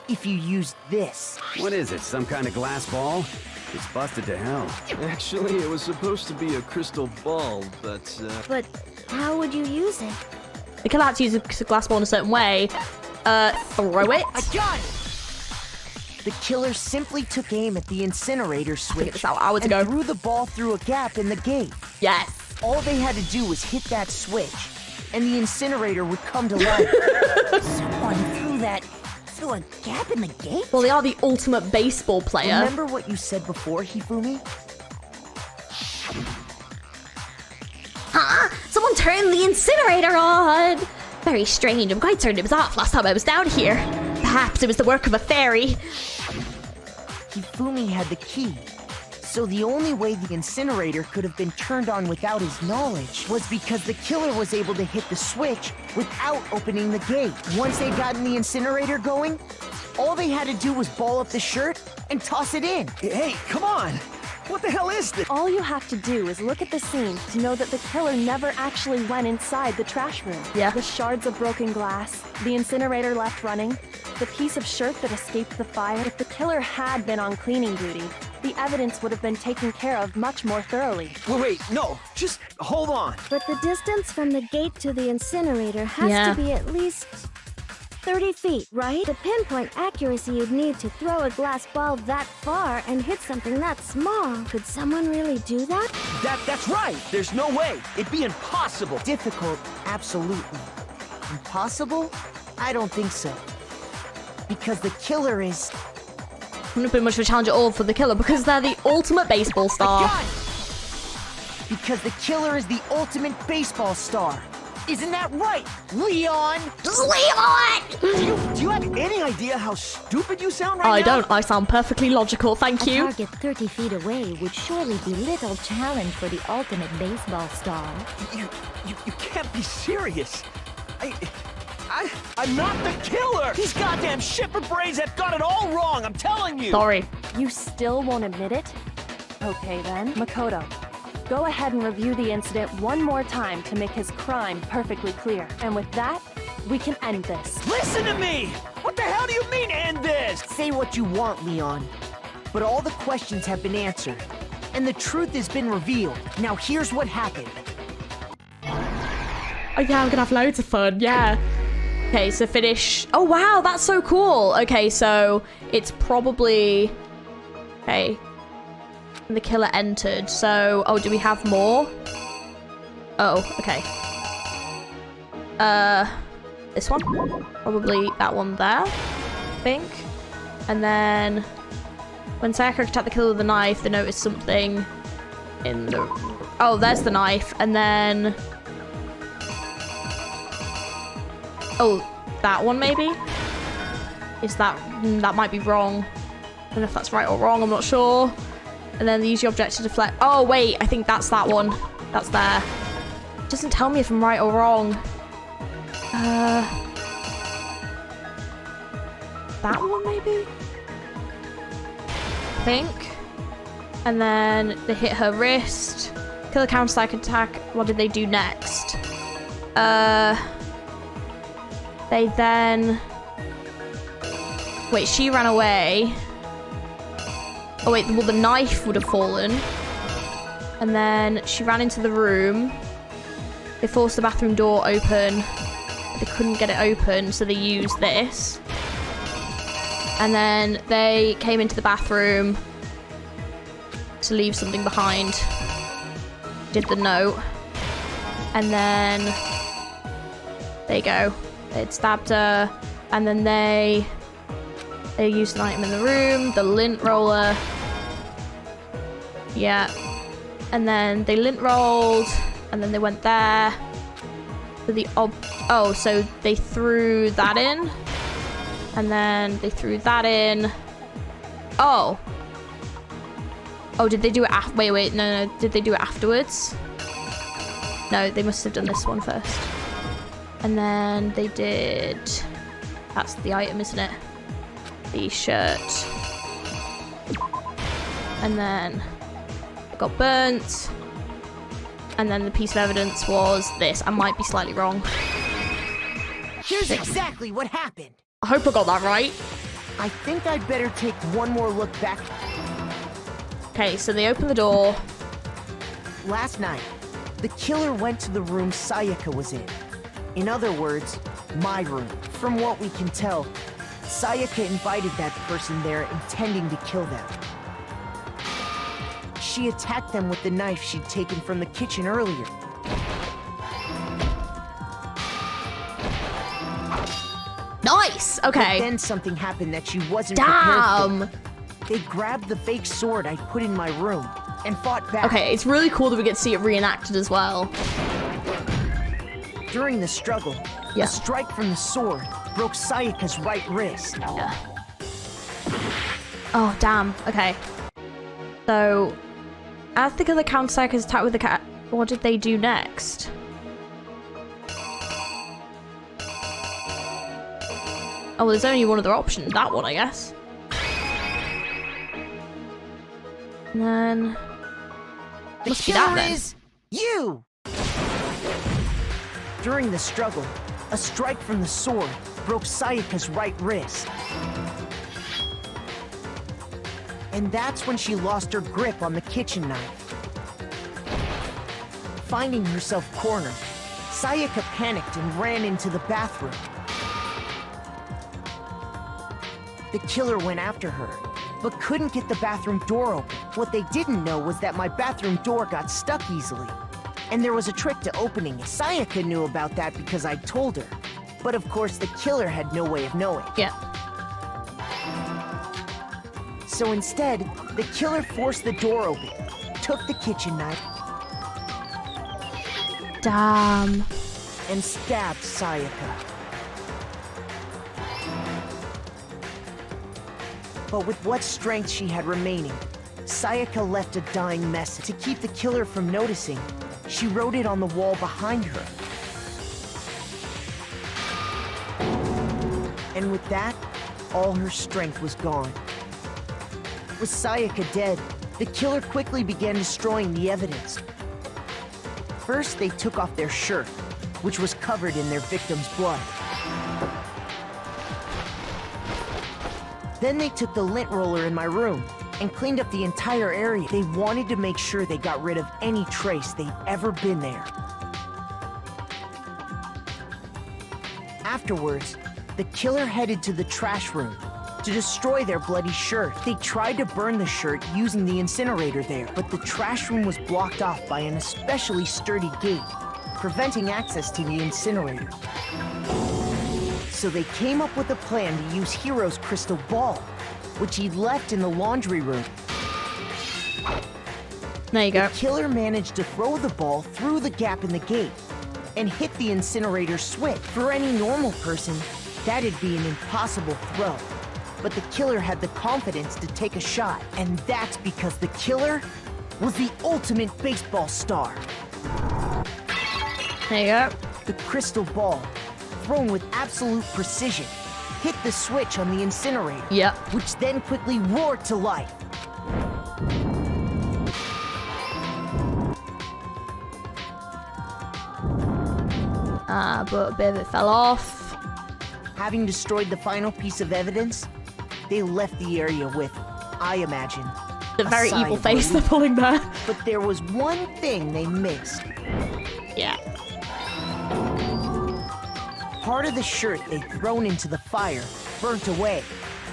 If you used this. What is it, some kind of glass ball? It's busted to hell. Actually, it was supposed to be a crystal ball, but, But how would you use it? The killer had to use a glass ball in a certain way. Throw it. I got it! The killer simply took aim at the incinerator switch this out hours and ago. threw the ball through a gap in the gate. Yes. All they had to do was hit that switch, and the incinerator would come to life. Someone threw that through a gap in the gate? Well, they are the ultimate baseball player. Remember what you said before, Hifumi? Huh? Someone turned the incinerator on. Very strange. I'm quite certain it was off last time I was down here. Perhaps it was the work of a fairy. Hifumi had the key. So the only way the incinerator could have been turned on without his knowledge was because the killer was able to hit the switch without opening the gate. Once they'd gotten the incinerator going, all they had to do was ball up the shirt and toss it in. Hey, come on! What the hell is this? All you have to do is look at the scene to know that the killer never actually went inside the trash room. Yeah. The shards of broken glass, the incinerator left running, the piece of shirt that escaped the fire. If the killer had been on cleaning duty, the evidence would have been taken care of much more thoroughly. Wait, no, just hold on. But the distance from the gate to the incinerator has Yeah. to be at least 30 feet, right? The pinpoint accuracy you'd need to throw a glass ball that far and hit something that small. Could someone really do that? That's right. There's no way. It'd be impossible. Difficult, absolutely. Impossible? I don't think so. Because the killer is... Wouldn't have been much of a challenge at all for the killer because they're the ultimate baseball star. Because the killer is the ultimate baseball star. Isn't that right, Leon? Leon! Do you have any idea how stupid you sound right now? I don't. I sound perfectly logical. Thank you. A target 30 feet away would surely be little challenge for the ultimate baseball star. You can't be serious. I'm not the killer! These goddamn shipper brains have got it all wrong, I'm telling you! Sorry. You still won't admit it? Okay then, Makoto. Go ahead and review the incident one more time to make his crime perfectly clear. And with that, we can end this. Listen to me! What the hell do you mean, end this? Say what you want, Leon. But all the questions have been answered. And the truth has been revealed. Now here's what happened. Oh yeah, I'm gonna have loads of fun, yeah. Okay, so finish. Oh wow, that's so cool. Okay, so it's probably... Okay. And the killer entered, so... Oh, do we have more? Oh, okay. This one? Probably that one there, I think. And then... When Sayaka attacked the killer with the knife, they noticed something in the... Oh, there's the knife, and then... Oh, that one maybe? Is that... that might be wrong. I don't know if that's right or wrong, I'm not sure. And then use the object to deflect... Oh, wait, I think that's that one. That's there. It doesn't tell me if I'm right or wrong. That one maybe? I think. And then they hit her wrist. Killer counter-strike attack. What did they do next? They then... Wait, she ran away. Oh wait, well the knife would have fallen. And then she ran into the room. They forced the bathroom door open. They couldn't get it open, so they used this. And then they came into the bathroom to leave something behind. Did the note. And then... There you go. They'd stabbed her. And then they used an item in the room. The lint roller. Yeah. And then they lint rolled. And then they went there. For the oh, so they threw that in. And then they threw that in. Oh. Oh, did they do it wait, no. Did they do it afterwards? No, they must have done this one first. And then they did... That's the item, isn't it? The shirt. And then it got burnt. And then the piece of evidence was this. I might be slightly wrong. Here's exactly what happened. I hope I got that right. I think I'd better take one more look back. Okay, so they opened the door. Last night, the killer went to the room Sayaka was in. In other words, my room. From what we can tell, Sayaka invited that person there intending to kill them. She attacked them with the knife she'd taken from the kitchen earlier. Nice! Okay. But then something happened that she wasn't Damn! prepared for. They grabbed the fake sword I put in my room and fought back. Okay, it's really cool that we get to see it reenacted as well. During the struggle, a strike from the sword broke Sayaka's right wrist. Yeah. Oh, damn. Okay. So, as the killer countered Sayaka's attack with the cat, what did they do next? Oh, well, there's only one other option. That one, I guess. And then... The must be that, killer then. is you! During the struggle, a strike from the sword broke Sayaka's right wrist. And that's when she lost her grip on the kitchen knife. Finding herself cornered, Sayaka panicked and ran into the bathroom. The killer went after her, but couldn't get the bathroom door open. What they didn't know was that my bathroom door got stuck easily. And there was a trick to opening it. Sayaka knew about that because I told her. But of course, the killer had no way of knowing. Yeah. So instead, the killer forced the door open, took the kitchen knife. Damn. and stabbed Sayaka. But with what strength she had remaining, Sayaka left a dying message. To keep the killer from noticing, she wrote it on the wall behind her. And with that, all her strength was gone. With Sayaka dead, the killer quickly began destroying the evidence. First, they took off their shirt, which was covered in their victim's blood. Then they took the lint roller in my room and cleaned up the entire area. They wanted to make sure they got rid of any trace they'd ever been there. Afterwards, the killer headed to the trash room to destroy their bloody shirt. They tried to burn the shirt using the incinerator there, but the trash room was blocked off by an especially sturdy gate, preventing access to the incinerator. So they came up with a plan to use Hiro's crystal ball, which he'd left in the laundry room. There you go. The killer managed to throw the ball through the gap in the gate and hit the incinerator switch. For any normal person, that'd be an impossible throw. But the killer had the confidence to take a shot, and that's because the killer was the ultimate baseball star. There you go. The crystal ball, thrown with absolute precision, hit the switch on the incinerator, yep, which then quickly roared to life. But a bit of it fell off. Having destroyed the final piece of evidence, they left the area with, I imagine, the very evil face they're pulling there. But there was one thing they missed. Yeah. Part of the shirt they'd thrown into the fire burnt away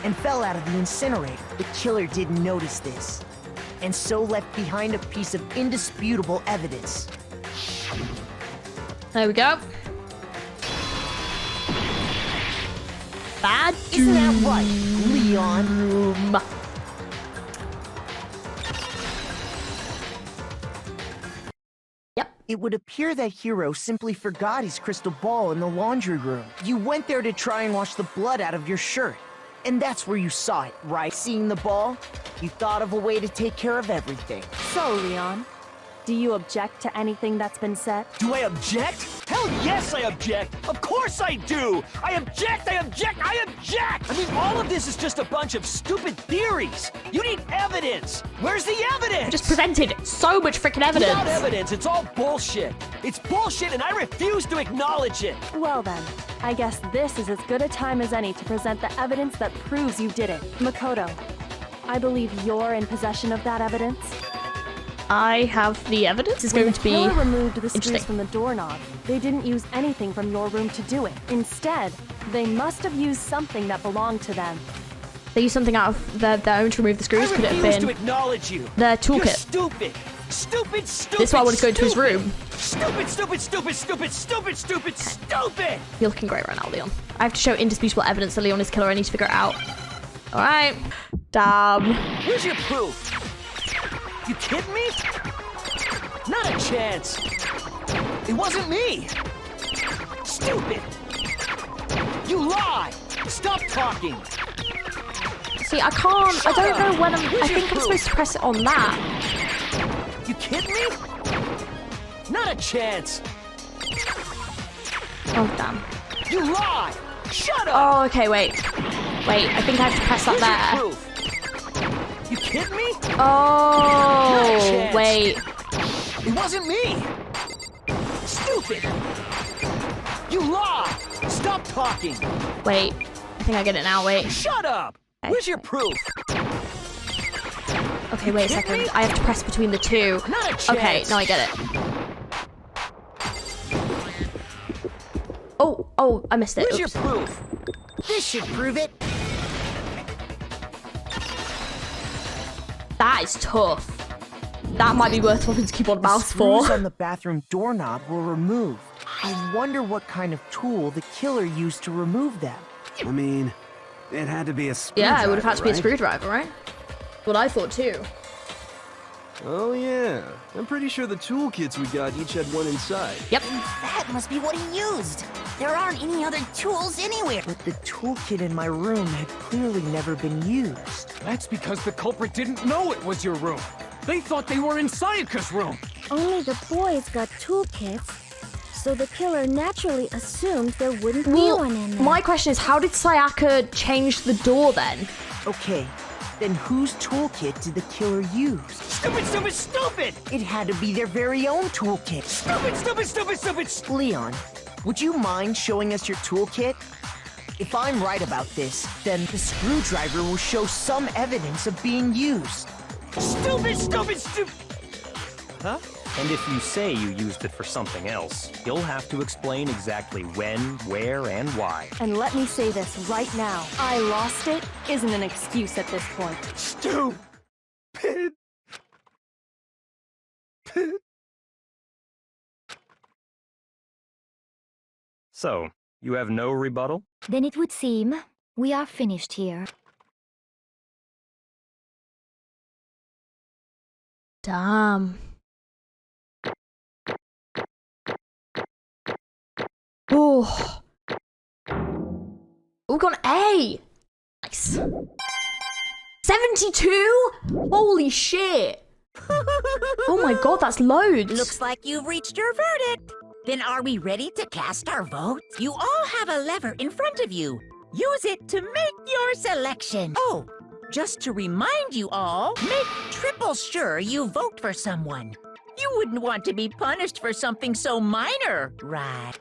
and fell out of the incinerator. The killer didn't notice this, and so left behind a piece of indisputable evidence. There we go. Bad Isn't that right, Leon? Yep. It would appear that Hiro simply forgot his crystal ball in the laundry room. You went there to try and wash the blood out of your shirt, and that's where you saw it, right? Seeing the ball, you thought of a way to take care of everything. So, Leon, do you object to anything that's been said? Do I object? Hell yes, I object! Of course I do! I object, I object, I object! I mean, all of this is just a bunch of stupid theories! You need evidence! Where's the evidence? Just presented so much freaking evidence. Without evidence, it's all bullshit! It's bullshit and I refuse to acknowledge it! Well then, I guess this is as good a time as any to present the evidence that proves you did it. Makoto, I believe you're in possession of that evidence. I have the evidence. It's going to be When the killer removed the interesting. screws from the doorknob, they didn't use anything from your room to do it. Instead, they must have used something that belonged to them. They used something out of their own to remove the screws. Could it have refuse been to acknowledge you. Their toolkit? You're stupid! Stupid, stupid, This is why I wanted to go into his room. Stupid, stupid, stupid, stupid, stupid, stupid, stupid! You're looking great right now, Leon. I have to show indisputable evidence that Leon is killer. I need to figure it out. Alright. Damn. Where's your proof? You kidding me? Not a chance. It wasn't me. Stupid. You lie. Stop talking. See, I can't. I don't know when I think I'm supposed to press it on that. You kidding me? Not a chance. Oh, damn. You lie. Shut up. Oh, okay, wait. Wait, I think I have to press that Where's there. your proof? You kidding me? Oh, wait. It wasn't me! Stupid! You lie! Stop talking! Wait, I think I get it now, wait. Shut up! Okay. Where's your proof? Okay, wait a second. I have to press between the two. Not a chance. Okay, now I get it. Oh, I missed it. Where's Oops. your proof? This should prove it. That is tough. That might be worth swapping to keyboard mouse for. The screws on the bathroom doorknob were removed. I wonder what kind of tool the killer used to remove them. I mean, it had to be a screwdriver, Yeah, it would have had to be a right? screwdriver, right? What I thought too. Oh yeah, I'm pretty sure the toolkits we got each had one inside. Yep. That must be what he used. There aren't any other tools anywhere. But the toolkit in my room had clearly never been used. That's because the culprit didn't know it was your room. They thought they were in Sayaka's room. Only the boys got toolkits, so the killer naturally assumed there wouldn't be Well, one in there. my question is, how did Sayaka change the door then? Okay, then whose toolkit did the killer use? Stupid, stupid, stupid! It had to be their very own toolkit. Stupid, stupid, stupid, stupid! Leon, would you mind showing us your toolkit? If I'm right about this, then the screwdriver will show some evidence of being used. Stupid, stupid, stupid! Huh? And if you say you used it for something else, you'll have to explain exactly when, where, and why. And let me say this right now. I lost it isn't an excuse at this point. Stupid! So, you have no rebuttal? Then it would seem we are finished here. Damn. Oh. We got an A. Nice. 72? Holy shit. Oh my god, that's loads. Looks like you've reached your verdict. Then are we ready to cast our votes? You all have a lever in front of you. Use it to make your selection. Oh, just to remind you all, make triple sure you vote for someone. You wouldn't want to be punished for something so minor, right?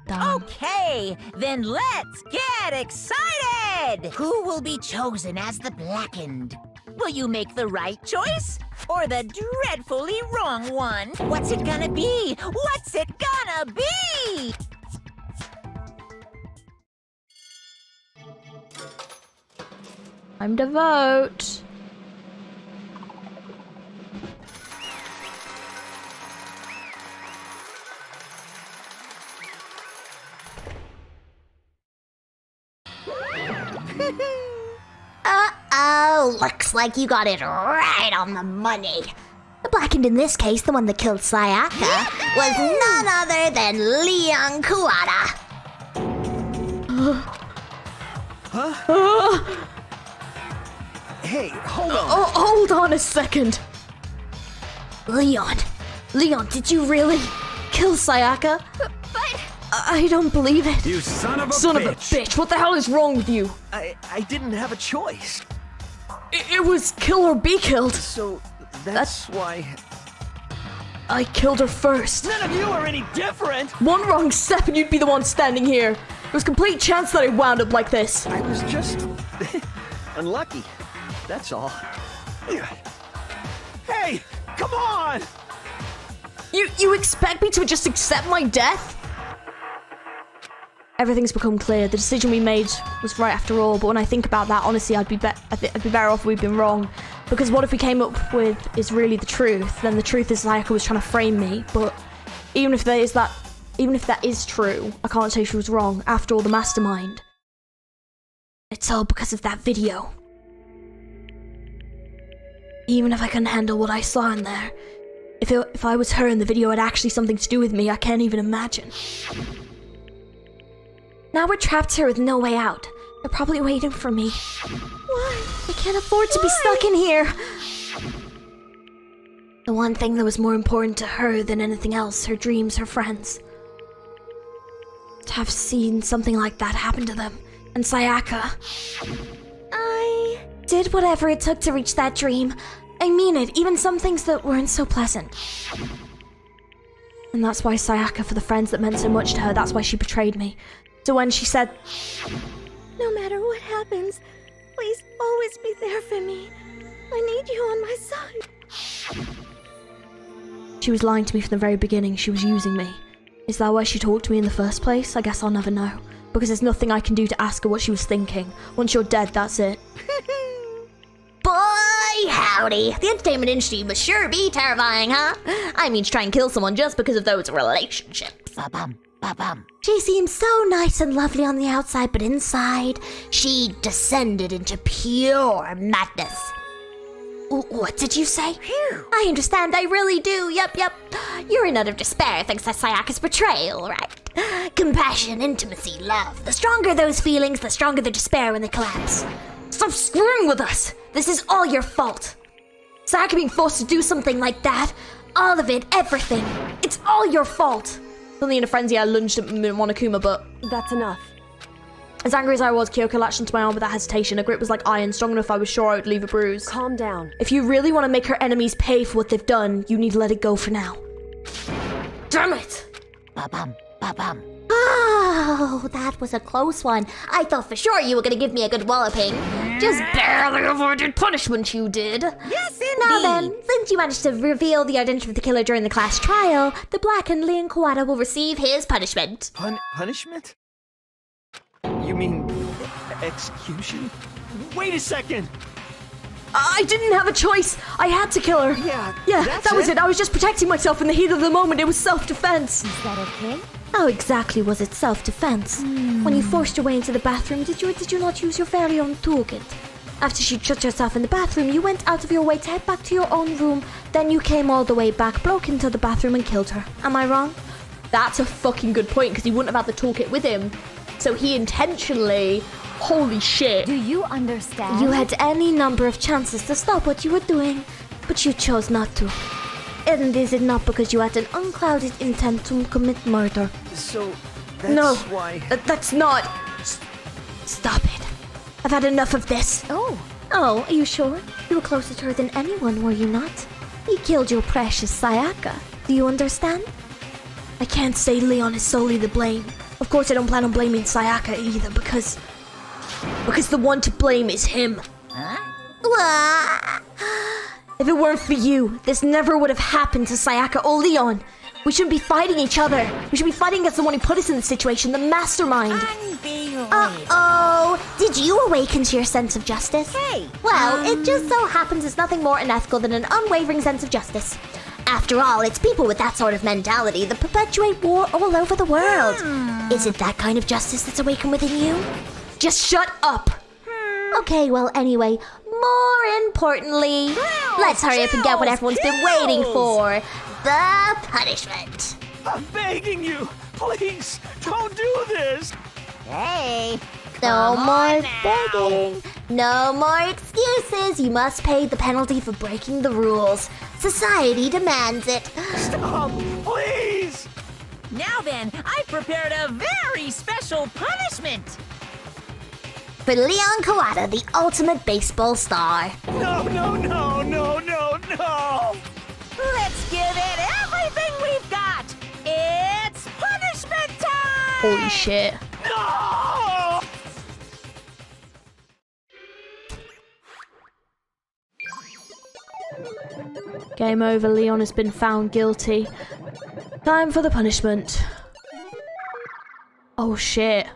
Okay, then let's get excited! Who will be chosen as the blackened? Will you make the right choice? Or the dreadfully wrong one? What's it gonna be? What's it gonna be? Time to vote. Uh-oh, looks like you got it right on the money. The blackened in this case, the one that killed Sayaka, was none other than Leon Kuwata. Hey, hold on. Oh, hold on a second. Leon, did you really kill Sayaka? But I don't believe it. You son of a Son bitch! of a bitch, what the hell is wrong with you? I didn't have a choice. It was kill or be killed. So that's why... I killed her first. None of you are any different! One wrong step and you'd be the one standing here. There was complete chance that I wound up like this. I was just... unlucky. That's all. Hey, come on! You expect me to just accept my death? Everything's become clear. The decision we made was right after all, but when I think about that, honestly, I'd be better off if we'd been wrong. Because what if we came up with is really the truth? Then the truth is Sayaka was trying to frame me. But even if that is true, I can't say she was wrong. After all, the mastermind. It's all because of that video. Even if I couldn't handle what I saw in there, if I was her and the video had actually something to do with me, I can't even imagine. Now we're trapped here with no way out. They're probably waiting for me. Why? I can't afford to be stuck in here. The one thing that was more important to her than anything else, her dreams, her friends. To have seen something like that happen to them. And Sayaka. I did whatever it took to reach that dream. I mean it, even some things that weren't so pleasant. And that's why Sayaka, for the friends that meant so much to her, that's why she betrayed me. So when she said, No matter what happens, please always be there for me. I need you on my side. she was lying to me from the very beginning, she was using me. Is that why she talked to me in the first place? I guess I'll never know. Because there's nothing I can do to ask her what she was thinking. Once you're dead, that's it. Boy, howdy. The entertainment industry must sure be terrifying, huh? I mean, to try and kill someone just because of those relationships. Ba-bum, ba-bum. She seems so nice and lovely on the outside, but inside, she descended into pure madness. What did you say? I understand, I really do. Yep. You're in utter despair thanks to Sayaka's betrayal, right? Compassion, intimacy, love. The stronger those feelings, the stronger the despair when they collapse. Stop screwing with us! This is all your fault. Sayaka being forced to do something like that. All of it, everything. It's all your fault. Suddenly in a frenzy, I lunged at Monokuma, but... That's enough. As angry as I was, Kyoko latched onto my arm without hesitation. Her grip was like iron, strong enough I was sure I would leave a bruise. Calm down. If you really want to make her enemies pay for what they've done, you need to let it go for now. Damn it! Ba-bum, ba-bum. Oh, that was a close one. I thought for sure you were gonna give me a good walloping. Just barely avoided punishment, you did. Yes, indeed. Now then, since you managed to reveal the identity of the killer during the class trial, the blackened Leon Kawada will receive his punishment. Punishment? You mean execution? Wait a second! I didn't have a choice. I had to kill her. Yeah, that was it. I was just protecting myself in the heat of the moment. It was self-defense. Is that okay? How exactly was it self-defense? When you forced your way into the bathroom, did you or did you not use your very own toolkit? After she shut herself in the bathroom, you went out of your way to head back to your own room. Then you came all the way back, broke into the bathroom and killed her. Am I wrong? That's a fucking good point, because he wouldn't have had the toolkit with him. So he intentionally... Holy shit. Do you understand? You had any number of chances to stop what you were doing, but you chose not to. And is it not because you had an unclouded intent to commit murder? So, that's why... That's not... Stop it. I've had enough of this. Oh, are you sure? You were closer to her than anyone, were you not? You killed your precious Sayaka. Do you understand? I can't say Leon is solely to blame. Of course I don't plan on blaming Sayaka either, because the one to blame is him. Huh? If it weren't for you, this never would have happened to Sayaka or Leon. We shouldn't be fighting each other. We should be fighting against the one who put us in this situation, the mastermind. Uh-oh. Did you awaken to your sense of justice? Hey. Well, it just so happens it's nothing more unethical than an unwavering sense of justice. After all, it's people with that sort of mentality that perpetuate war all over the world. Is it that kind of justice that's awakened within you? Just shut up. Okay, well, anyway, more importantly, let's hurry up and get what everyone's been waiting for. The punishment. I'm begging you, please, don't do this. Hey. No more begging. No more excuses. You must pay the penalty for breaking the rules. Society demands it. Stop, please. Now then, I prepared a very special punishment. For Leon Kawada, the ultimate baseball star. No. Let's give it everything we've got. It's punishment time. Holy shit. No! Game over. Leon has been found guilty. Time for the punishment. Oh shit.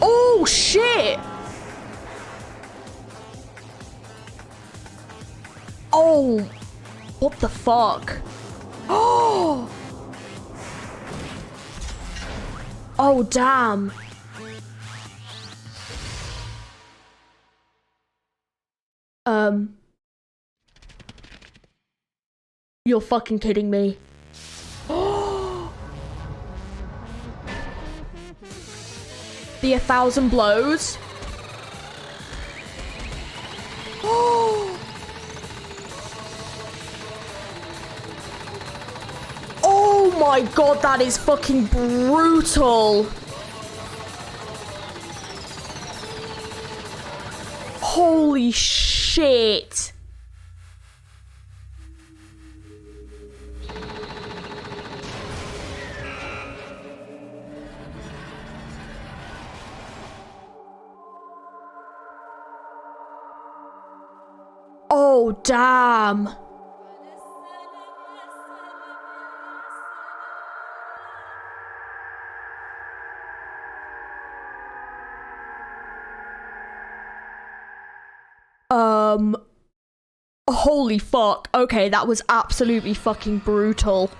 Oh shit! Oh, what the fuck? Oh! Oh damn! You're fucking kidding me. The 1,000 blows. Oh my god, that is fucking brutal. Holy shit. Oh, damn. Holy fuck. Okay, that was absolutely fucking brutal.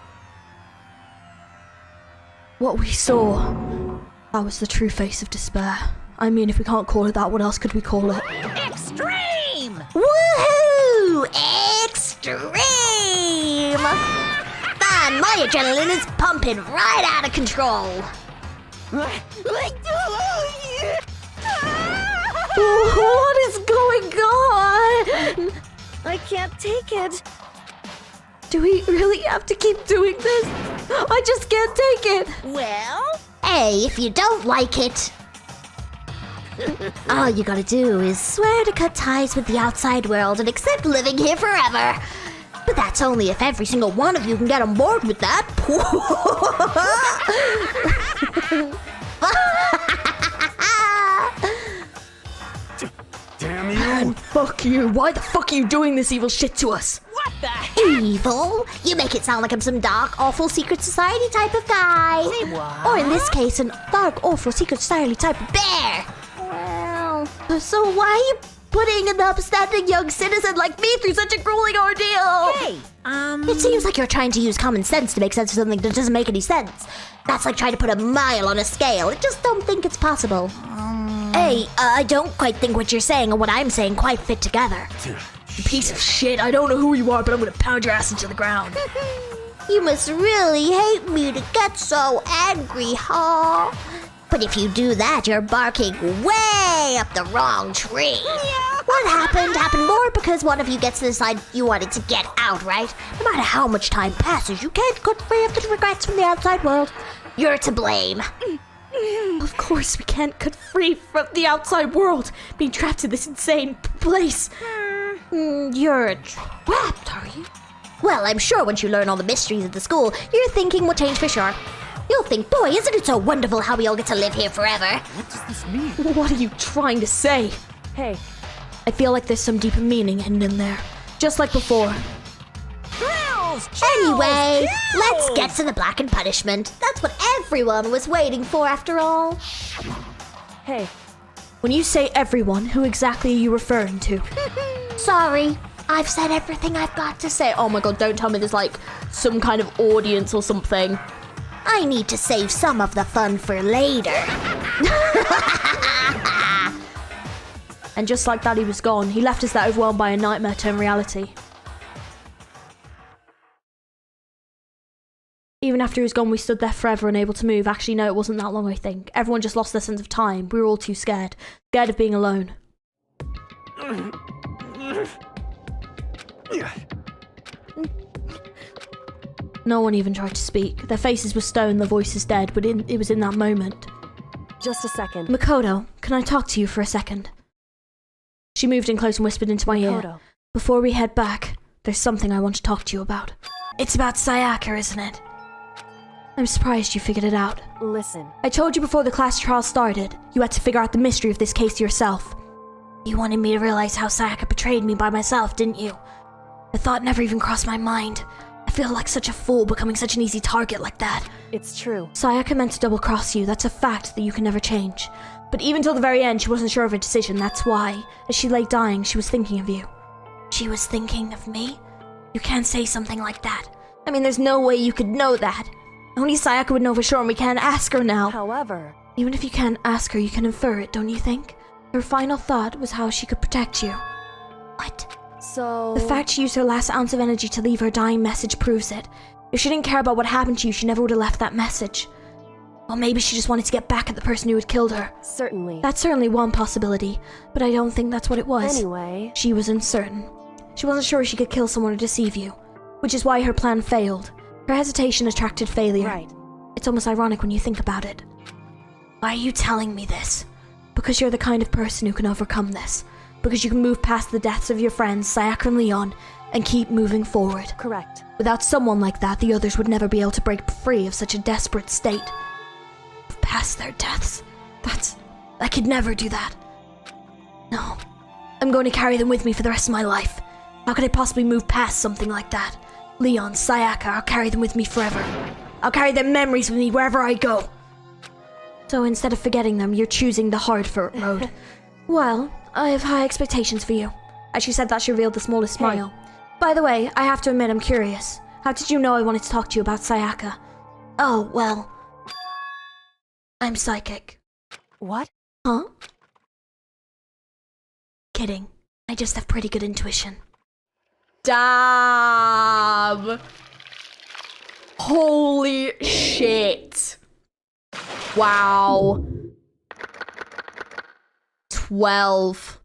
What we saw, that was the true face of despair. I mean, if we can't call it that, what else could we call it? Extreme! Woohoo! Extreme! Man, my adrenaline is pumping right out of control. What is going on? I can't take it. Do we really have to keep doing this? I just can't take it. Well? Hey, if you don't like it, all you gotta do is swear to cut ties with the outside world and accept living here forever. But that's only if every single one of you can get on board with that. Damn you! Man, fuck you. Why the fuck are you doing this evil shit to us? What the heck? Evil? You make it sound like I'm some dark, awful secret society type of guy. Say what? Or in this case, an dark, awful secret society type of bear. Well... So why are you putting an upstanding young citizen like me through such a grueling ordeal? Hey, It seems like you're trying to use common sense to make sense of something that doesn't make any sense. That's like trying to put a mile on a scale. I just don't think it's possible. Hey, I don't quite think what you're saying and what I'm saying quite fit together. You piece of shit. I don't know who you are, but I'm gonna pound your ass into the ground. You must really hate me to get so angry, huh? But if you do that, you're barking way up the wrong tree. What happened more because one of you gets to decide you wanted to get out, right? No matter how much time passes, you can't cut free of the regrets from the outside world. You're to blame. Of course we can't cut free from the outside world, being trapped in this insane place. You're trapped, are you? Well, I'm sure once you learn all the mysteries of the school, your thinking will change for sure. You'll think, boy, isn't it so wonderful how we all get to live here forever? What does this mean? What are you trying to say? Hey, I feel like there's some deeper meaning hidden in there. Just like before. Anyway, let's get to the blackened punishment. That's what everyone was waiting for after all. hey, When you say everyone, who exactly are you referring to? Sorry, I've said everything I've got to say. Oh my god, don't tell me there's like some kind of audience or something. I need to save some of the fun for later. And just like that, he was gone. He left us that overwhelmed by a nightmare turned reality. Even after he was gone, we stood there forever, unable to move. Actually, no, it wasn't that long, I think. Everyone just lost their sense of time. We were all too scared. Scared of being alone. No one even tried to speak. Their faces were stone, their voices dead, but it was in that moment. just a second. Makoto, can I talk to you for a second? She moved in close and whispered into my ear. Makoto. Before we head back, there's something I want to talk to you about. It's about Sayaka, isn't it? I'm surprised you figured it out. Listen. I told you before the class trial started, you had to figure out the mystery of this case yourself. You wanted me to realize how Sayaka betrayed me by myself, didn't you? The thought never even crossed my mind. I feel like such a fool becoming such an easy target like that. It's true. Sayaka meant to double-cross you. That's a fact that you can never change. But even till the very end, she wasn't sure of her decision. That's why, as she lay dying, she was thinking of you. She was thinking of me? You can't say something like that. I mean, there's no way you could know that. Only Sayaka would know for sure, and we can't ask her now. However, even if you can't ask her, you can infer it, don't you think? Her final thought was how she could protect you. What? So... The fact she used her last ounce of energy to leave her dying message proves it. If she didn't care about what happened to you, she never would have left that message. Well, maybe she just wanted to get back at the person who had killed her. Certainly. That's certainly one possibility, but I don't think that's what it was. Anyway... She was uncertain. She wasn't sure she could kill someone or deceive you, which is why her plan failed. Her hesitation attracted failure. Right. It's almost ironic when you think about it. Why are you telling me this? Because you're the kind of person who can overcome this. Because you can move past the deaths of your friends, Sayaka and Leon, and keep moving forward. Correct. Without someone like that, the others would never be able to break free of such a desperate state. Move past their deaths. I could never do that. No. I'm going to carry them with me for the rest of my life. How could I possibly move past something like that? Leon, Sayaka, I'll carry them with me forever. I'll carry their memories with me wherever I go. So instead of forgetting them, you're choosing the hard-fought road. Well, I have high expectations for you. As she said that, she revealed the smallest smile. By the way, I have to admit I'm curious. How did you know I wanted to talk to you about Sayaka? Oh, well, I'm psychic. What? Huh? Kidding. I just have pretty good intuition. Damn. Holy shit. Wow. 12.